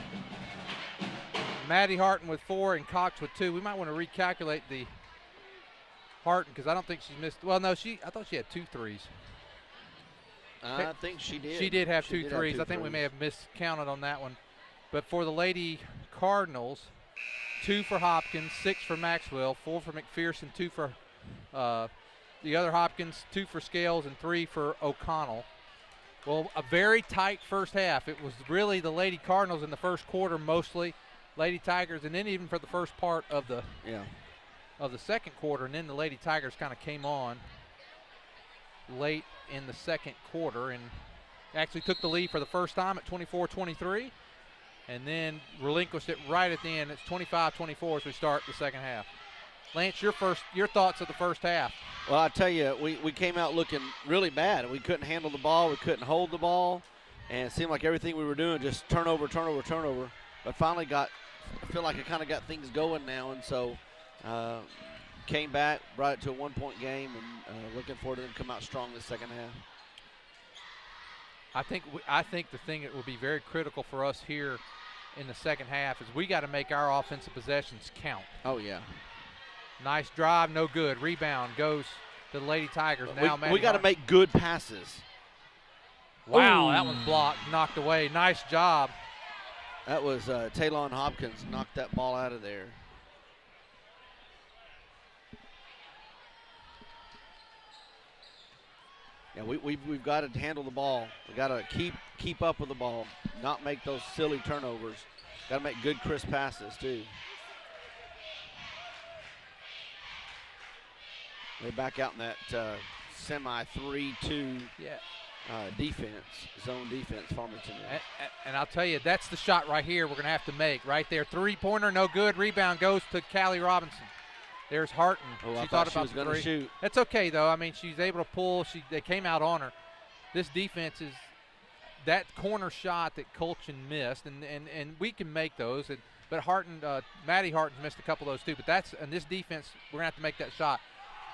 Maddie Harton with 4, and Cox with 2. We might want to recalculate the Harton because I don't think she's missed. Well, no, I thought she had 2 threes. I think she did. She did have 2 threes. I think we may have miscounted on that one. But for the Lady Cardinals, 2 for Hopkins, 6 for Maxwell, 4 for McPherson, 2 for the other Hopkins, 2 for Scales, and 3 for O'Connell. Well, a very tight first half. It was really the Lady Cardinals in the first quarter mostly, Lady Tigers, and then even for the first part of the second quarter, and then the Lady Tigers kind of came on late in the second quarter and actually took the lead for the first time at 24-23, and then relinquished it right at the end. It's 25-24 as we start the second half. Lance, your thoughts of the first half? Well, I tell you, we came out looking really bad. We couldn't handle the ball. We couldn't hold the ball. And it seemed like everything we were doing just turnover. But finally I feel like I kind of got things going now. And so came back, brought it to a 1-point game, and looking forward to them come out strong this second half. I think the thing that will be very critical for us here in the second half is we got to make our offensive possessions count. Oh, yeah. Nice drive, no good. Rebound goes to the Lady Tigers. Now we got to make good passes. Wow, Ooh. that one's blocked, knocked away. Nice job. That was Taylon Hopkins knocked that ball out of there. Yeah, we've got to handle the ball. We got to keep up with the ball, not make those silly turnovers. Got to make good, crisp passes too. They're back out in that semi 3-2 defense, zone defense, Farmington. And I'll tell you, that's the shot right here we're going to have to make. Right there, 3-pointer, no good. Rebound goes to Callie Robinson. There's Harton. Oh, she thought about she was going to shoot. That's okay, though. I mean, she's able to pull. They came out on her. This defense is that corner shot that Colchin missed, and we can make those. But Maddie Harton's missed a couple of those too. But in this defense, we're going to have to make that shot.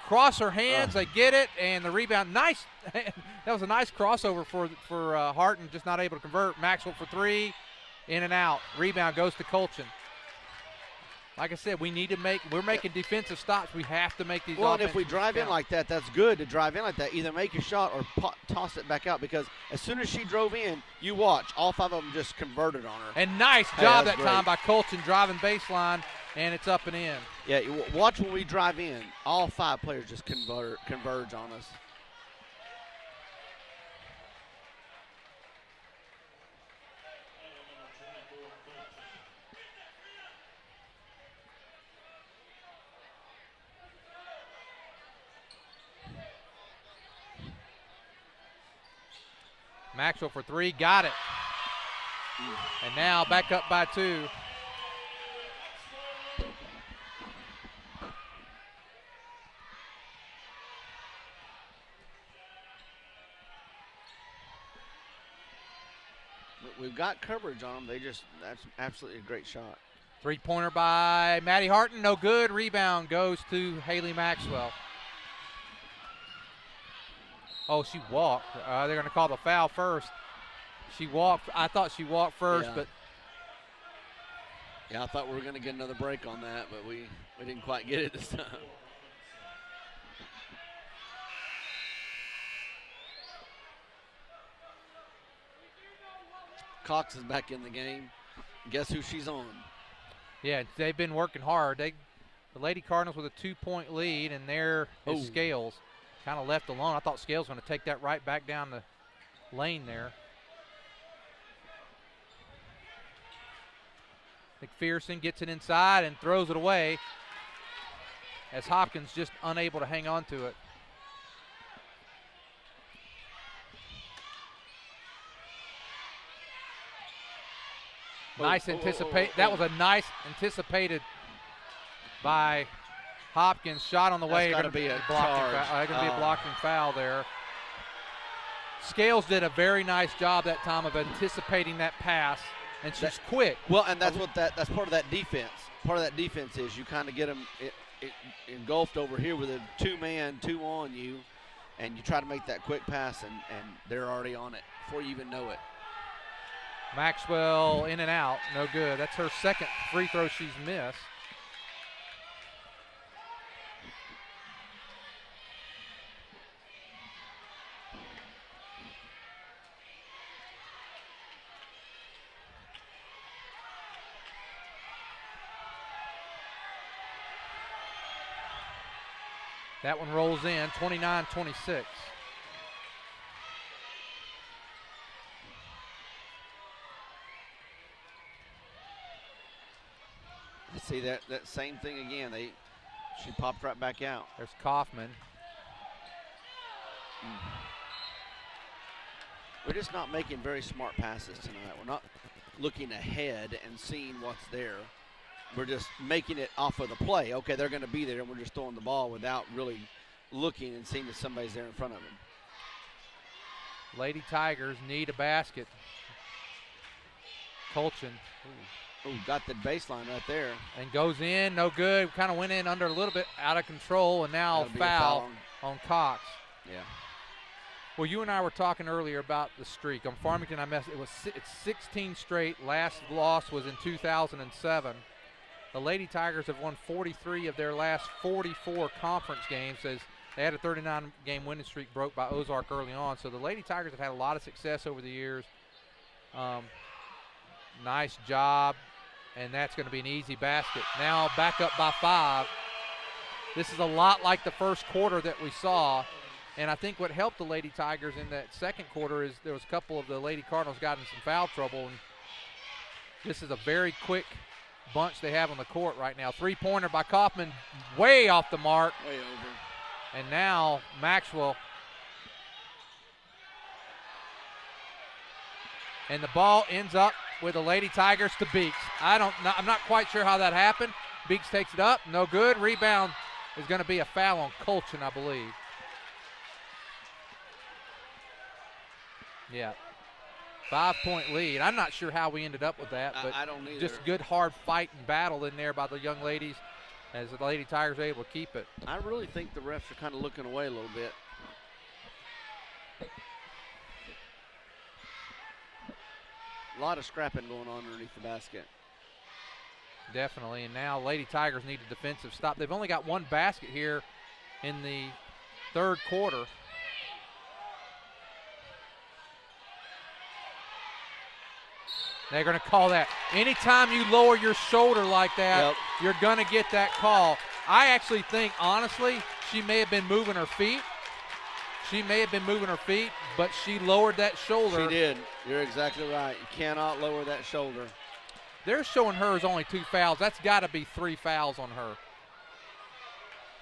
Cross her hands, they get it, and the rebound. Nice. That was a nice crossover for Harton, just not able to convert. Maxwell for 3, in and out. Rebound goes to Colchin. Like I said, we're making defensive stops. We have to make these. Well, and if we drive in like that, that's good to drive in like that. Either make a shot or toss it back out, because as soon as she drove in, you watch, all 5 of them just converted on her. And nice job that time by Colchin driving baseline, and it's up and in. Yeah, watch when we drive in. All 5 players just converge on us. Maxwell for 3, got it. And now back up by 2. We've got coverage on them. That's absolutely a great shot. 3-pointer by Maddie Harton, no good. Rebound goes to Haley Maxwell. Oh, she walked. They're going to call the foul first. She walked. I thought she walked first, but. Yeah, I thought we were going to get another break on that, but we didn't quite get it this time. Cox is back in the game. Guess who she's on? Yeah, they've been working hard. The Lady Cardinals with a 2-point lead, and there is Scales. Kind of left alone. I thought Scales was going to take that right back down the lane there. McPherson gets it inside and throws it away as Hopkins just unable to hang on to it. That was a nice anticipated by Hopkins. Shot on the way. That's going to be a blocking foul there. Scales did a very nice job that time of anticipating that pass, and she's quick. Well, and that's part of that defense. Part of that defense is you kind of get them engulfed over here with a 2-man, 2 on you, and you try to make that quick pass, and they're already on it before you even know it. Maxwell in and out, no good. That's her second free throw she's missed. That one rolls in, 29-26. See that same thing again. She popped right back out. There's Kaufman. We're just not making very smart passes tonight. We're not looking ahead and seeing what's there. We're just making it off of the play. Okay, they're going to be there, and we're just throwing the ball without really looking and seeing that somebody's there in front of them. Lady Tigers need a basket. Colchin. Ooh, got the baseline right there. And goes in, no good. Kind of went in under a little bit out of control, and now foul on Cox. Yeah. Well, you and I were talking earlier about the streak. On Farmington, it's 16 straight. Last loss was in 2007. The Lady Tigers have won 43 of their last 44 conference games, as they had a 39-game winning streak broke by Ozark early on. So the Lady Tigers have had a lot of success over the years. Nice job, and that's going to be an easy basket. Now back up by 5. This is a lot like the first quarter that we saw, and I think what helped the Lady Tigers in that second quarter is there was a couple of the Lady Cardinals got in some foul trouble, and this is a very quick bunch they have on the court right now. Three-pointer by Kaufman, way off the mark. Way over. And now Maxwell. And the ball ends up with the Lady Tigers to Beeks. I'm not quite sure how that happened. Beeks takes it up, no good. Rebound is going to be a foul on Colchin, I believe. Yeah. 5-point lead. I'm not sure how we ended up with that, but I don't either. Just good hard fight and battle in there by the young ladies as the Lady Tigers are able to keep it. I really think the refs are kind of looking away a little bit. A lot of scrapping going on underneath the basket. Definitely, and now Lady Tigers need a defensive stop. They've only got one basket here in the third quarter. They're going to call that. Anytime you lower your shoulder like that, you're going to get that call. I actually think, honestly, she may have been moving her feet. But she lowered that shoulder. She did. You're exactly right. You cannot lower that shoulder. They're showing her as only 2 fouls. That's got to be 3 fouls on her.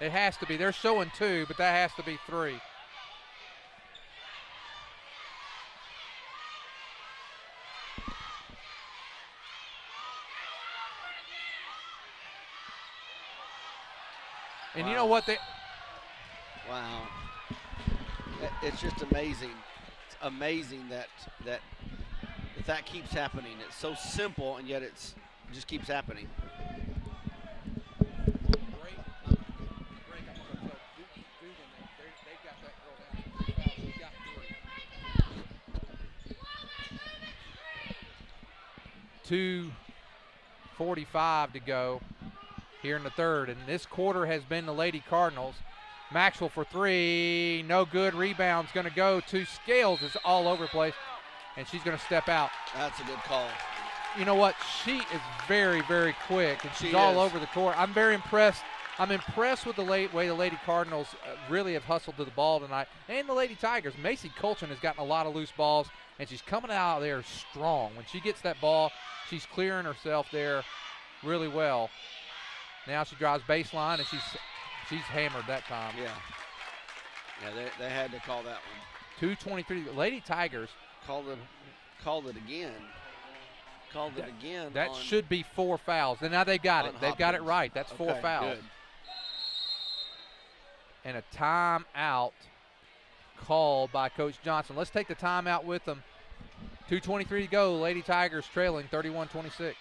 It has to be. They're showing 2, but that has to be 3. And you know what? Wow. It's just amazing. It's amazing that keeps happening. It's so simple, and yet it just keeps happening. .2:45 to go here in the third, and this quarter has been the Lady Cardinals. Maxwell for 3, no good. Rebound's going to go to Scales. It's all over the place, and she's going to step out. That's a good call. You know what? She is very, very quick, and she's all over the court. I'm very impressed. I'm impressed with the way the Lady Cardinals really have hustled to the ball tonight, and the Lady Tigers. Macy Colchin has gotten a lot of loose balls, and she's coming out there strong. When she gets that ball, she's clearing herself there really well. Now she drives baseline, and she's hammered that time. Yeah, they had to call that one. 2:23. Lady Tigers called it again. That should be 4 fouls. And now they've got it. They've got it right. That's 4 fouls. Good. And a timeout called by Coach Johnson. Let's take the timeout with them. 2:23 to go. Lady Tigers trailing 31-26.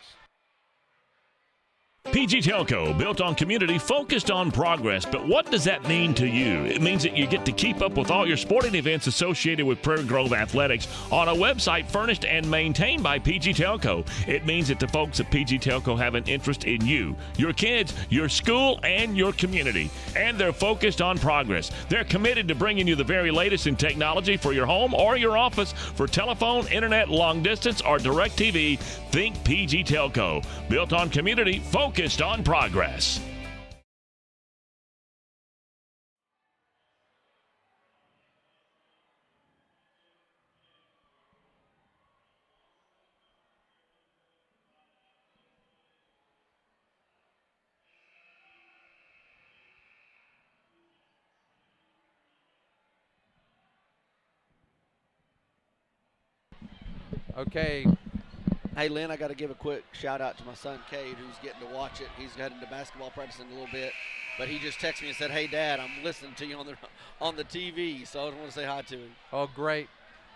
PG Telco, built on community, focused on progress. But what does that mean to you? It means that you get to keep up with all your sporting events associated with Prairie Grove Athletics on a website furnished and maintained by PG Telco. It means that the folks at PG Telco have an interest in you, your kids, your school, and your community. And they're focused on progress. They're committed to bringing you the very latest in technology for your home or your office. For telephone, internet, long distance, or direct TV, think PG Telco. Built on community, focused on progress. Okay. Hey, Lynn, I got to give a quick shout-out to my son, Cade, who's getting to watch it. He's heading to basketball practice in a little bit. But he just texted me and said, hey, Dad, I'm listening to you on the TV, so I just want to say hi to him. Oh, great.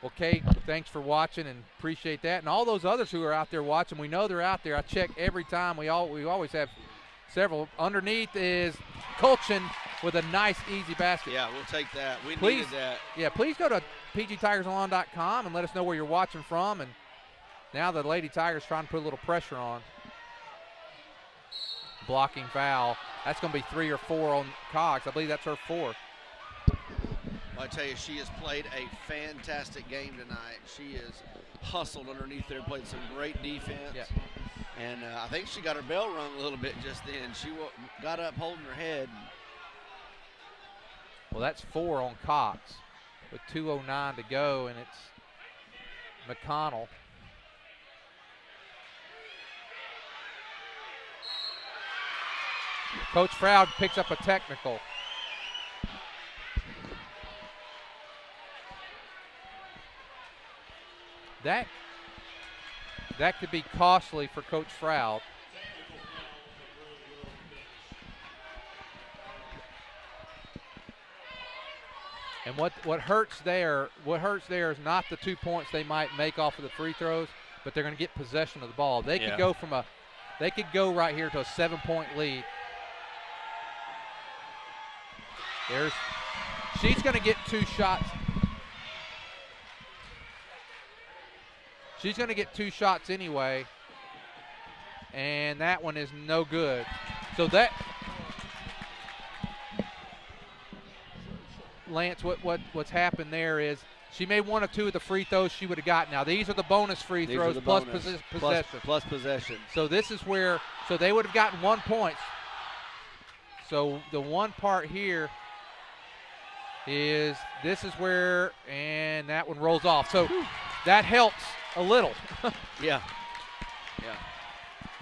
Well, Cade, thanks for watching and appreciate that. And all those others who are out there watching, we know they're out there. I check every time. We always have several. Underneath is Colchin with a nice, easy basket. Yeah, we'll take that. We Please, needed that. Yeah, please go to pgtigersalon.com and let us know where you're watching from. And now the Lady Tigers trying to put a little pressure on. Blocking foul. That's going to be 3 or 4 on Cox. I believe that's her 4. I tell you, she has played a fantastic game tonight. She has hustled underneath there, played some great defense. Yeah. And I think she got her bell rung a little bit just then. She got up holding her head. Well, that's 4 on Cox with 2:09 to go, and it's McConnell. Coach Froud picks up a technical. That could be costly for Coach Froud. And what hurts there is not the 2 points they might make off of the free throws, but they're going to get possession of the ball. They could go right here to a 7-point lead. She's going to get 2 shots. She's going to get 2 shots anyway, and that one is no good. So that, Lance, what's happened there is she made 1 or 2 of the free throws she would have gotten. Now these are the bonus free throws plus possession. Plus possession. So this is where, so they would have gotten 1 point. So the one part here is this is where, and that one rolls off. So that helps a little. Yeah.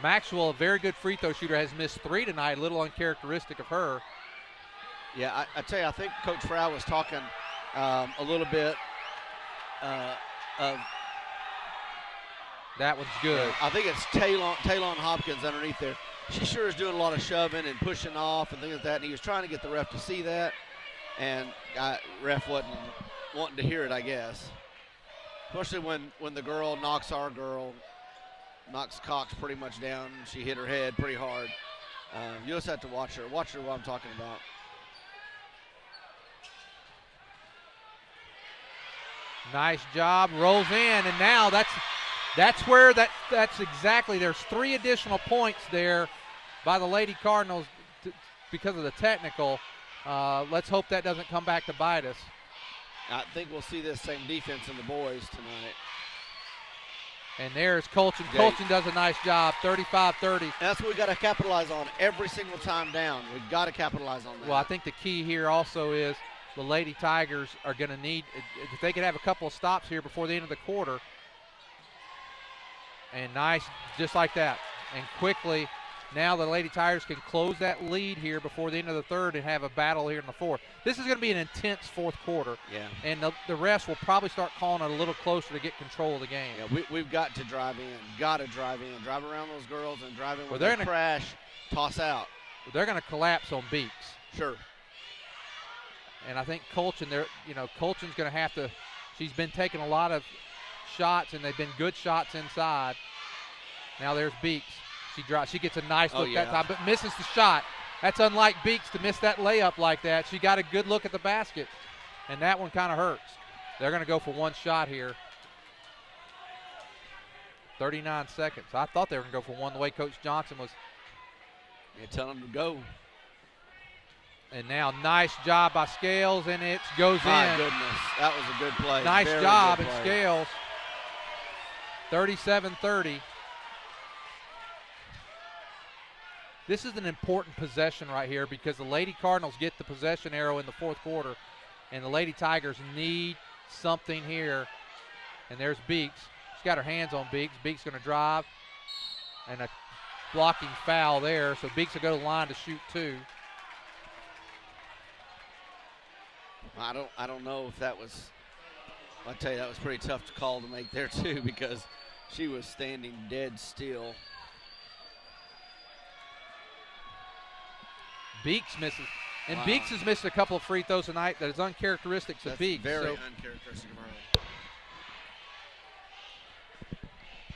Maxwell, a very good free throw shooter, has missed 3 tonight, a little uncharacteristic of her. Yeah, I tell you, I think Coach Froud was talking a little bit of. That one's good. I think it's Talon Hopkins underneath there. She sure is doing a lot of shoving and pushing off and things like that, and he was trying to get the ref to see that, and ref wasn't wanting to hear it, I guess. Especially when the girl knocks Cox pretty much down. She hit her head pretty hard. You just have to watch her. Watch her what I'm talking about. Nice job, rolls in, and now that's where that's exactly. There's 3 additional points there by the Lady Cardinals because of the technical. Let's hope that doesn't come back to bite us. I think we'll see this same defense in the boys tonight. And there's Colchin. Colchin does a nice job, 35-30. That's what we got to capitalize on every single time down. We've got to capitalize on that. Well, I think the key here also is the Lady Tigers are going to need, if they could have a couple of stops here before the end of the quarter. And nice, just like that. And quickly, now the Lady Tigers can close that lead here before the end of the third and have a battle here in the fourth. This is going to be an intense fourth quarter. Yeah. And the refs will probably start calling it a little closer to get control of the game. Yeah, we've got to drive in. Got to drive in. Drive around those girls and drive in when they're they crash, toss out. They're going to collapse on Beeks. Sure. And I think Colchin, Colchin's going to have to, she's been taking a lot of shots, and they've been good shots inside. Now there's Beeks. She gets a nice look yeah. that time, but misses the shot. That's unlike Beeks to miss that layup like that. She got a good look at the basket, and that one kind of hurts. They're going to go for one shot here. 39 seconds. I thought they were going to go for one the way Coach Johnson was. Yeah, tell them to go. And now nice job by Scales, and it goes in. My goodness, that was a good play. Nice Very job good at play. Scales. 37-30. This is an important possession right here because the Lady Cardinals get the possession arrow in the fourth quarter, and the Lady Tigers need something here. And there's Beeks. She's got her hands on Beeks. Beeks going to drive, and a blocking foul there. So Beeks will go to the line to shoot two. I don't know if that was. I tell you, that was pretty tough to call to make there too because she was standing dead still. Beeks misses. And Wow. Beeks has missed a couple of free throws tonight that is uncharacteristic of That's Beeks. very So uncharacteristic of her.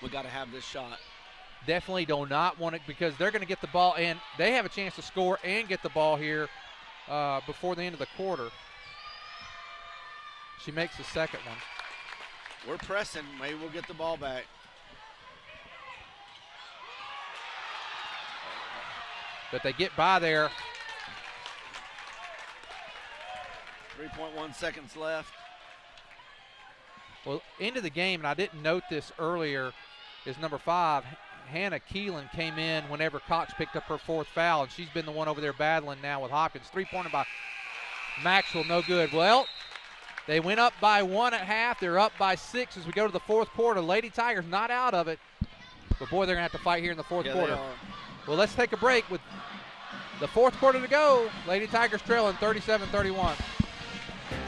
We got to have this shot. definitely do not want it because they're going to get the ball, and they have a chance to score and get the ball here before the end of the quarter. She makes the second one. We're pressing. Maybe we'll get the ball back. But they get by there. 3.1 seconds left. Well, into the game, and I didn't note this earlier, is number 5, Hannah Keelan came in whenever Cox picked up her fourth foul, and she's been the one over there battling now with Hopkins. Three-pointer by Maxwell, no good. Well, they went up by 1 at half. They're up by 6 as we go to the fourth quarter. Lady Tigers not out of it, but boy, they're going to have to fight here in the fourth quarter. They are. Well, let's take a break with the fourth quarter to go. Lady Tigers trailing 37-31.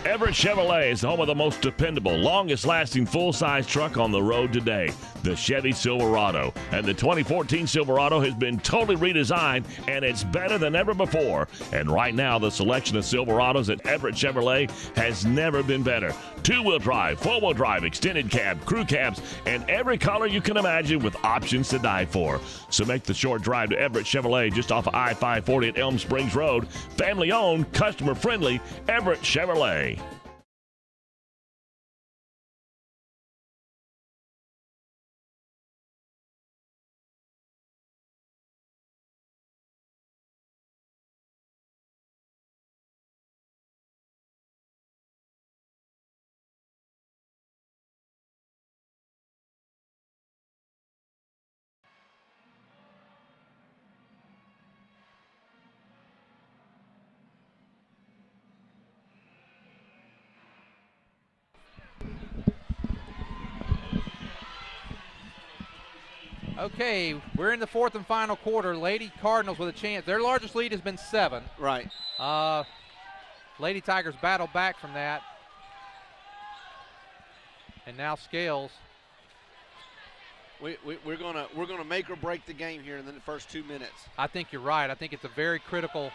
Everett Chevrolet is home of the most dependable, longest-lasting full-size truck on the road today, the Chevy Silverado. And the 2014 Silverado has been totally redesigned, and it's better than ever before. And right now, the selection of Silverados at Everett Chevrolet has never been better. Two-wheel drive, four-wheel drive, extended cab, crew cabs, and every color you can imagine with options to die for. So make the short drive to Everett Chevrolet just off of I-540 at Elm Springs Road. Family-owned, customer-friendly, Everett Chevrolet. Okay, we're in the fourth and final quarter. Lady Cardinals with a chance. Their largest lead has been 7. Right. Lady Tigers battle back from that. And now Scales. We're gonna make or break the game here in the first 2 minutes. I think you're right. I think it's a very critical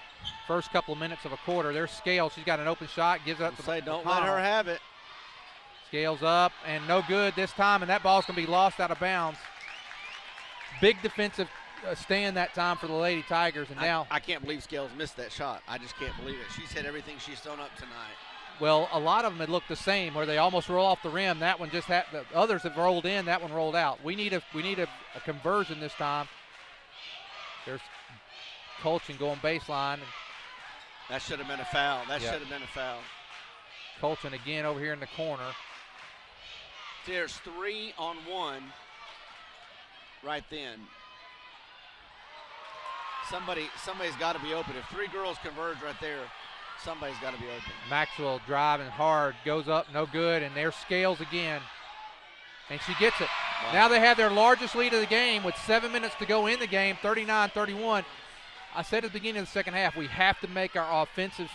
first couple of minutes of a quarter. There's Scales. She's got an open shot. Gives it up to Say don't McConnell. let her have it. Scales up and no good this time, and that ball's going to be lost out of bounds. Big defensive stand that time for the Lady Tigers, and now I can't believe Scales missed that shot. I just can't believe it. She's hit everything she's thrown up tonight. well, a lot of them had looked the same, where they almost roll off the rim. That one just had the others have rolled in. That one rolled out. We need a conversion this time. There's Colchin going baseline. That should have been a foul. That Yep. should have been a foul. Colchin again over here in the corner. There's 3-on-1 right then. Somebody's got to be open. If 3 girls converge right there, somebody's got to be open. Maxwell driving hard, goes up, no good, and there's Scales again. And she gets it. Wow. Now they have their largest lead of the game with 7 minutes to go in the game, 39-31. I said at the beginning of the second half, we have to make our offensive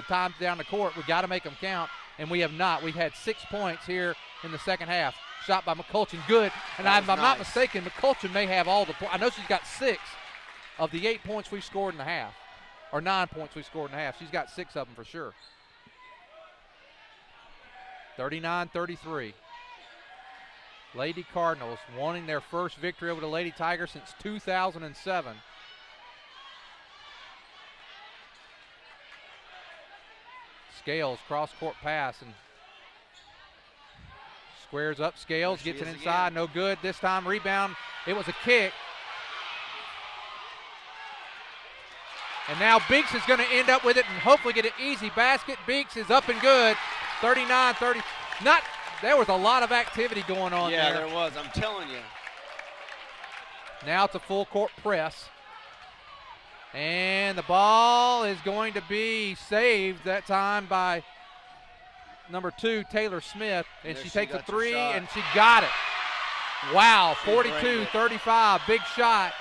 times down the court. We got to make them count, and we have not. We've had 6 points here in the second half. Shot by McCulchin, good. And That if was I'm not nice. mistaken, McCulchin may have all the points. I know she's got 6 of the 8 points we scored in the half, or 9 points we scored in the half. She's got 6 of them for sure. 39-33. Lady Cardinals wanting their first victory over the Lady Tigers since 2007. Scales, cross-court pass, and squares up. Scales gets it inside. No good. This time, rebound. It was a kick. And now Beeks is going to end up with it and hopefully get an easy basket. Beeks is up and good. 39-30. There was a lot of activity going on there. Yeah, there was. I'm telling you. Now it's a full court press. And the ball is going to be saved that time by number 2, Taylor Smith. And she takes a three, and she got it. Wow, 42-35, big shot.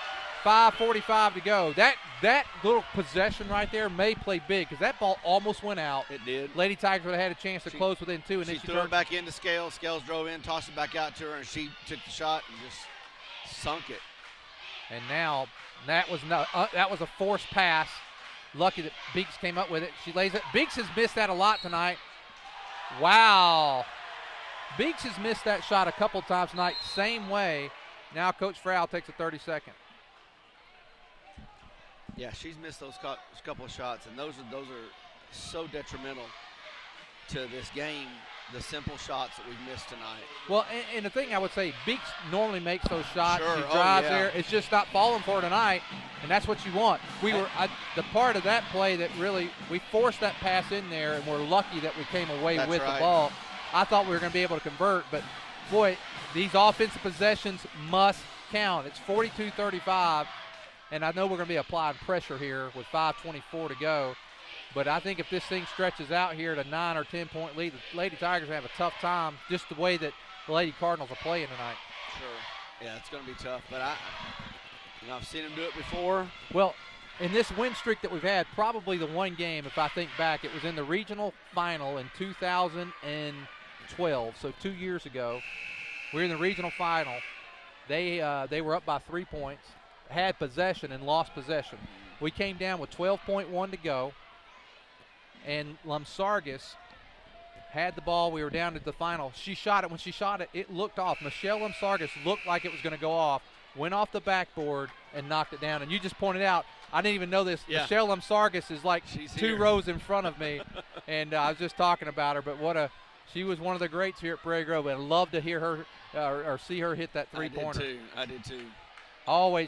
5:45 to go. That little possession right there may play big because that ball almost went out. It did. Lady Tigers would have had a chance to close within 2. And then she threw it back into Scales. Scales drove in, tossed it back out to her, and she took the shot and just sunk it. And now that was a forced pass. Lucky that Beeks came up with it. She lays it. Beeks has missed that a lot tonight. Wow. Beeks has missed that shot a couple times tonight. Same way. Now Coach Frau takes a 30-second. Yeah, she's missed those couple of shots, and those are so detrimental to this game, the simple shots that we've missed tonight. Well, and the thing I would say, Beeks normally makes those shots. Sure. She drives there. It's just not falling for her tonight, and that's what you want. The part of that play that really, we forced that pass in there, and we're lucky that we came away with the ball. I thought we were going to be able to convert, but, boy, these offensive possessions must count. It's 42-35. And I know we're going to be applying pressure here with 5:24 to go. But I think if this thing stretches out here to 9 or 10-point lead, the Lady Tigers have a tough time just the way that the Lady Cardinals are playing tonight. Sure. Yeah, it's going to be tough. But I've seen them do it before. Well, in this win streak that we've had, probably the one game, if I think back, it was in the regional final in 2012. So 2 years ago, we were in the regional final. They were up by 3 points. Had possession and lost possession. We came down with 12.1 to go, and Lumsargis had the ball. We were down at the final. She shot it. When she shot it, it looked off. Michelle Lumsargis looked like it was going to go off, went off the backboard, and knocked it down. And you just pointed out, I didn't even know this. Yeah. Michelle Lumsargis is like two rows in front of me, and I was just talking about her. But she was one of the greats here at Prairie Grove, and I'd love to hear her or see her hit that three-pointer. I did too.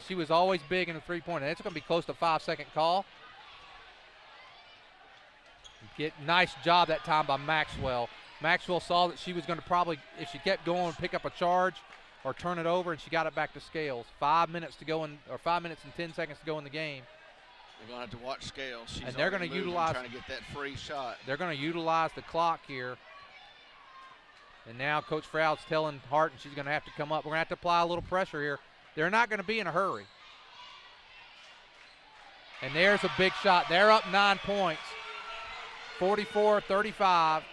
She was always big in the three-pointer. It's going to be close to 5-second call. Nice job that time by Maxwell. Maxwell saw that she was going to probably, if she kept going, pick up a charge or turn it over, and she got it back to Scales. 5 minutes to go 5 minutes and 10 seconds to go in the game. They're going to have to watch Scales. And they're going to utilize, trying to get that free shot. They're going to utilize the clock here. And now Coach Frau's telling Harton she's going to have to come up. We're going to have to apply a little pressure here. They're not going to be in a hurry. And there's a big shot. They're up 9 points. 44-35.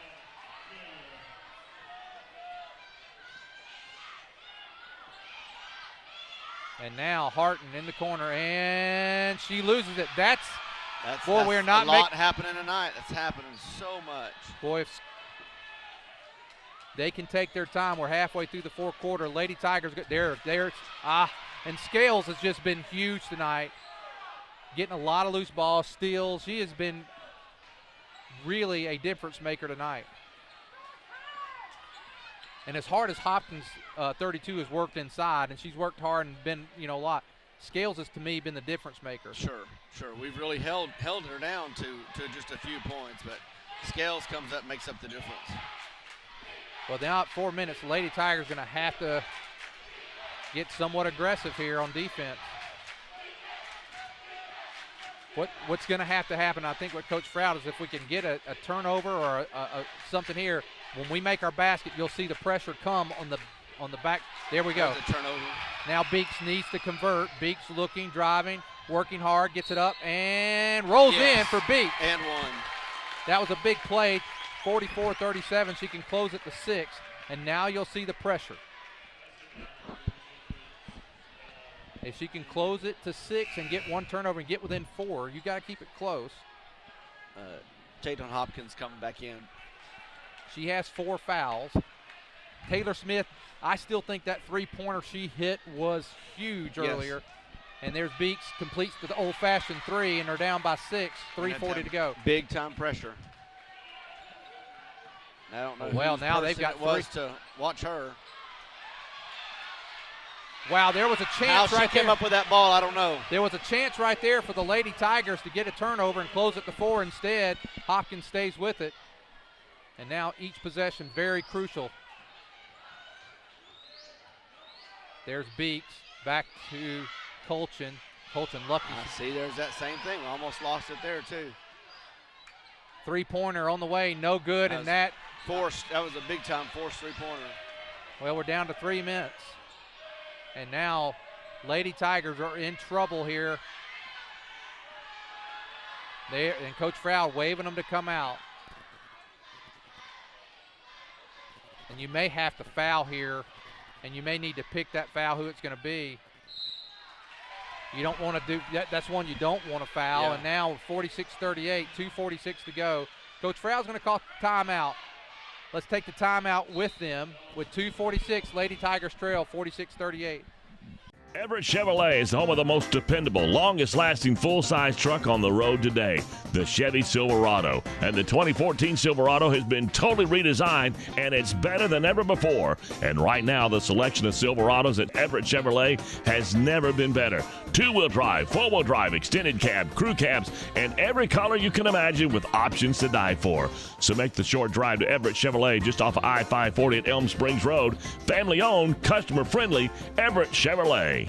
And now Harton in the corner, and she loses it. We're not a lot happening tonight. That's happening so much. Boy, if they can take their time. We're halfway through the fourth quarter. Lady Tigers, and Scales has just been huge tonight. Getting a lot of loose balls, steals. She has been really a difference maker tonight. And as hard as Hopkins, 32, has worked inside, and she's worked hard and been, a lot, Scales has, to me, been the difference maker. Sure. We've really held her down to just a few points, but Scales comes up and makes up the difference. Well, now at 4 minutes, the Lady Tigers going to have to get somewhat aggressive here on defense. What's going to happen, I think what Coach Frau is, if we can get a turnover or something here, when we make our basket, you'll see the pressure come on the back. There we go. There's a turnover. Now Beeks needs to convert. Beeks looking, driving, working hard, gets it up, and rolls in for Beeks. And one. That was a big play. 44-37. She can close it to 6, and now you'll see the pressure. If she can close it to 6 and get one turnover and get within 4, you got to keep it close. Jayton Hopkins coming back in. She has 4 fouls. Taylor Smith, I still think that three-pointer she hit was huge earlier. And there's Beeks, completes the old-fashioned three, and they're down by 6, 3:40 to go. Big-time pressure. I don't know well, now they've got three to watch her. Wow, there was a chance How right she came there. up with that ball, I don't know. There was a chance right there for the Lady Tigers to get a turnover and close it to 4 instead. Hopkins stays with it. And now each possession very crucial. There's Beeks back to Colchin. Colchin lucky. I see there's that same thing. We almost lost it there too. Three-pointer on the way, no good, and that forced. That was a big-time forced three-pointer. Well, we're down to 3 minutes. And now Lady Tigers are in trouble here. And Coach Frau waving them to come out. And you may have to foul here, and you may need to pick that foul who it's going to be. You don't want to do that. That's one you don't want to foul. Yeah. And now 46-38, 2:46 to go. Coach Frau's going to call timeout. Let's take the timeout with them with 2:46. Lady Tigers trail 46-38. Everett Chevrolet is the home of the most dependable, longest-lasting full-size truck on the road today, the Chevy Silverado. And the 2014 Silverado has been totally redesigned, and it's better than ever before. And right now, the selection of Silverados at Everett Chevrolet has never been better. Two-wheel drive, four-wheel drive, extended cab, crew cabs, and every color you can imagine with options to die for. So make the short drive to Everett Chevrolet just off of I-540 at Elm Springs Road. Family-owned, customer-friendly, Everett Chevrolet.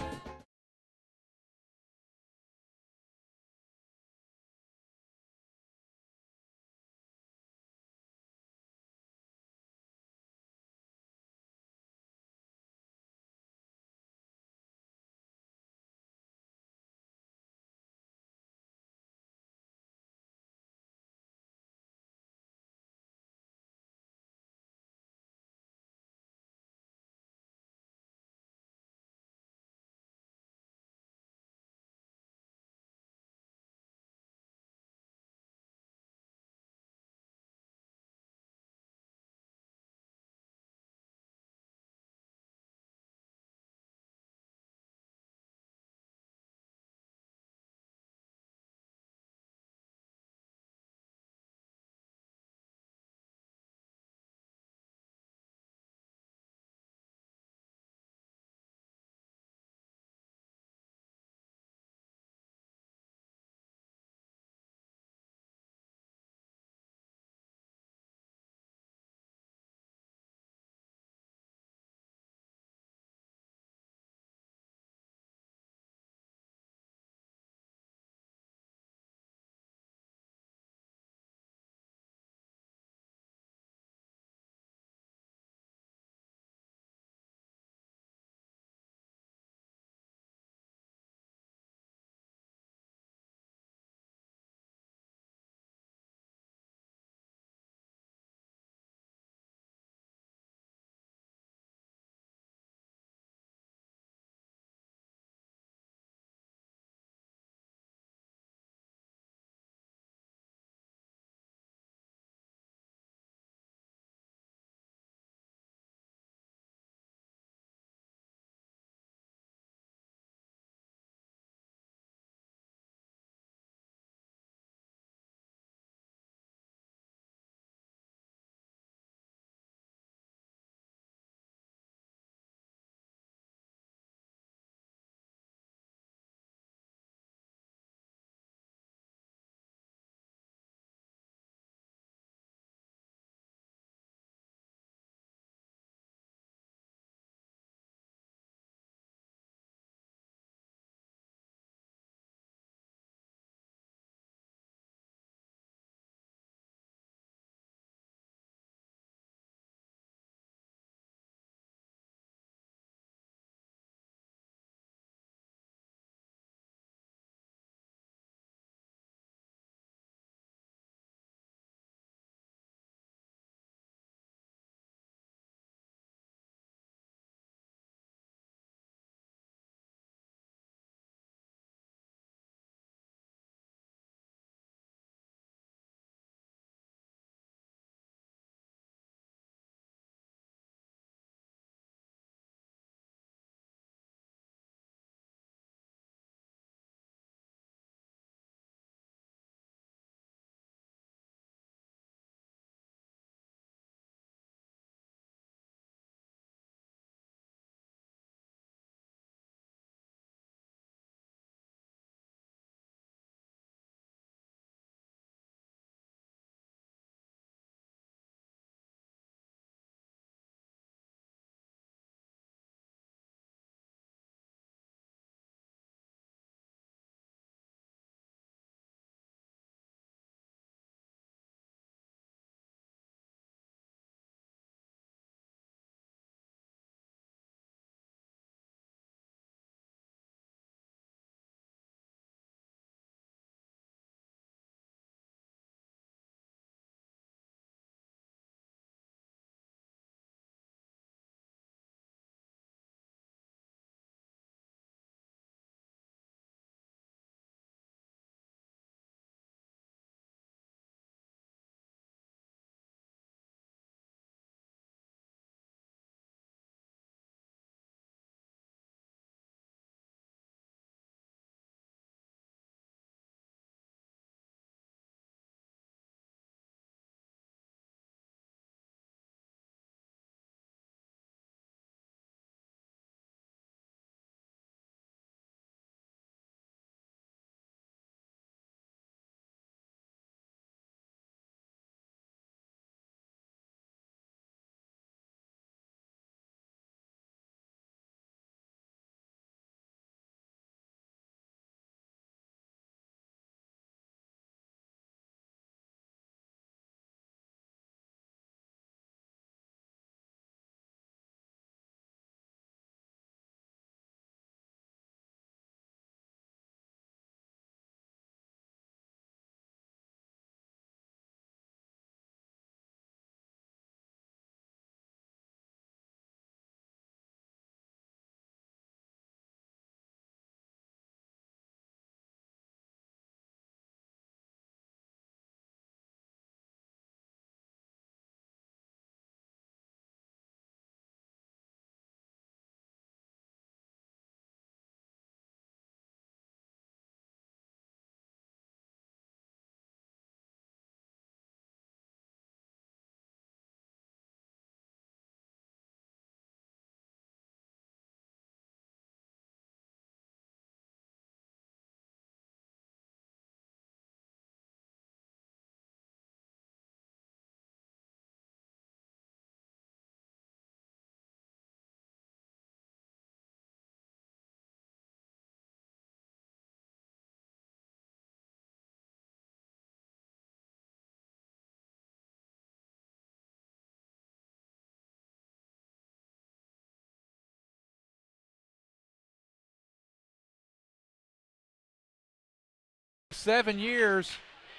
7 years.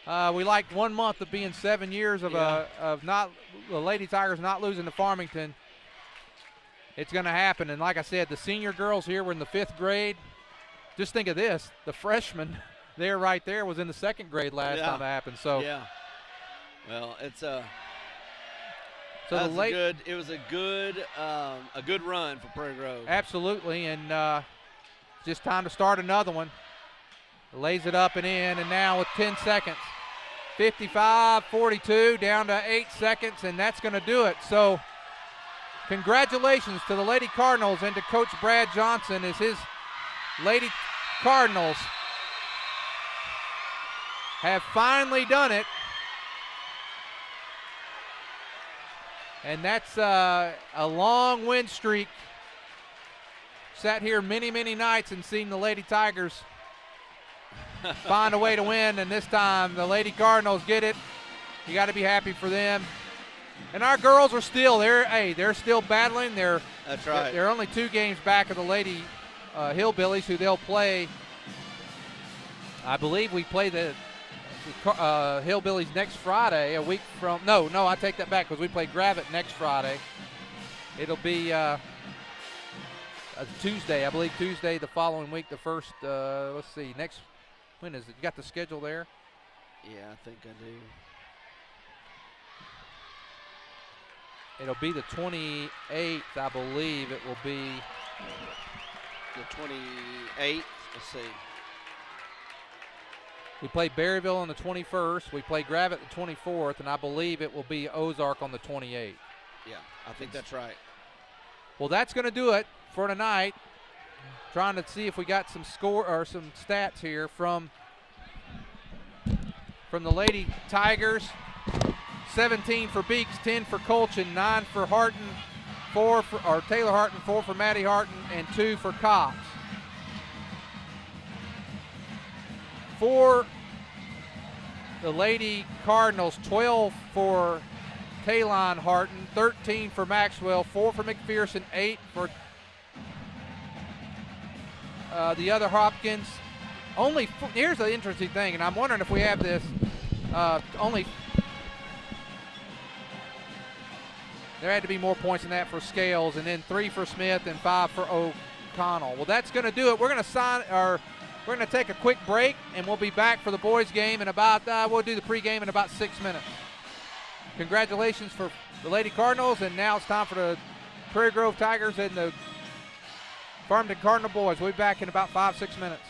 We like 1 month of being 7 years of not the Lady Tigers not losing to Farmington. It's going to happen. And like I said, the senior girls here were in the 5th grade. Just think of this. The freshman there right there was in the 2nd grade last time it happened. So yeah. Well, it's it was a good run for Prairie Grove. Absolutely, and just time to start another one. Lays it up and in, and now with 10 seconds. 55-42, down to 8 seconds, and that's going to do it. So congratulations to the Lady Cardinals and to Coach Brad Johnson as his Lady Cardinals have finally done it. And that's a long win streak. Sat here many, many nights and seen the Lady Tigers find a way to win, and this time the Lady Cardinals get it. You got to be happy for them. And our girls are still they're still battling. That's right. They're only 2 games back of the Lady Hillbillies, who they'll play. I believe we play the Hillbillies next Friday, a week from. No, I take that back because we play Gravette next Friday. It'll be Tuesday, I believe. Tuesday the following week. The first. Let's see. Next. When is it? You got the schedule there? Yeah, I think I do. It'll be the 28th, I believe. It will be the 28th. Let's see. We play Berryville on the 21st. We play Gravette the 24th, and I believe it will be Ozark on the 28th. Yeah, I think that's right. Well, that's going to do it for tonight. Trying to see if we got some score or some stats here from the Lady Tigers. 17 for Beeks, 10 for Colchin, 9 for Harton, Taylor Harton, 4 for Maddie Harton, and 2 for Cox. For the Lady Cardinals, 12 for Taylon Harton, 13 for Maxwell, 4 for McPherson, 8 for the other Hopkins. Here's the interesting thing, and I'm wondering if we have this. There had to be more points than that for Scales, and then 3 for Smith and 5 for O'Connell. Well, that's going to do it. We're going to take a quick break, and we'll be back for the boys' game in about. We'll do the pregame in about 6 minutes. Congratulations for the Lady Cardinals, and now it's time for the Prairie Grove Tigers and the Farmington Cardinal boys. We'll be back in about 5-6 minutes.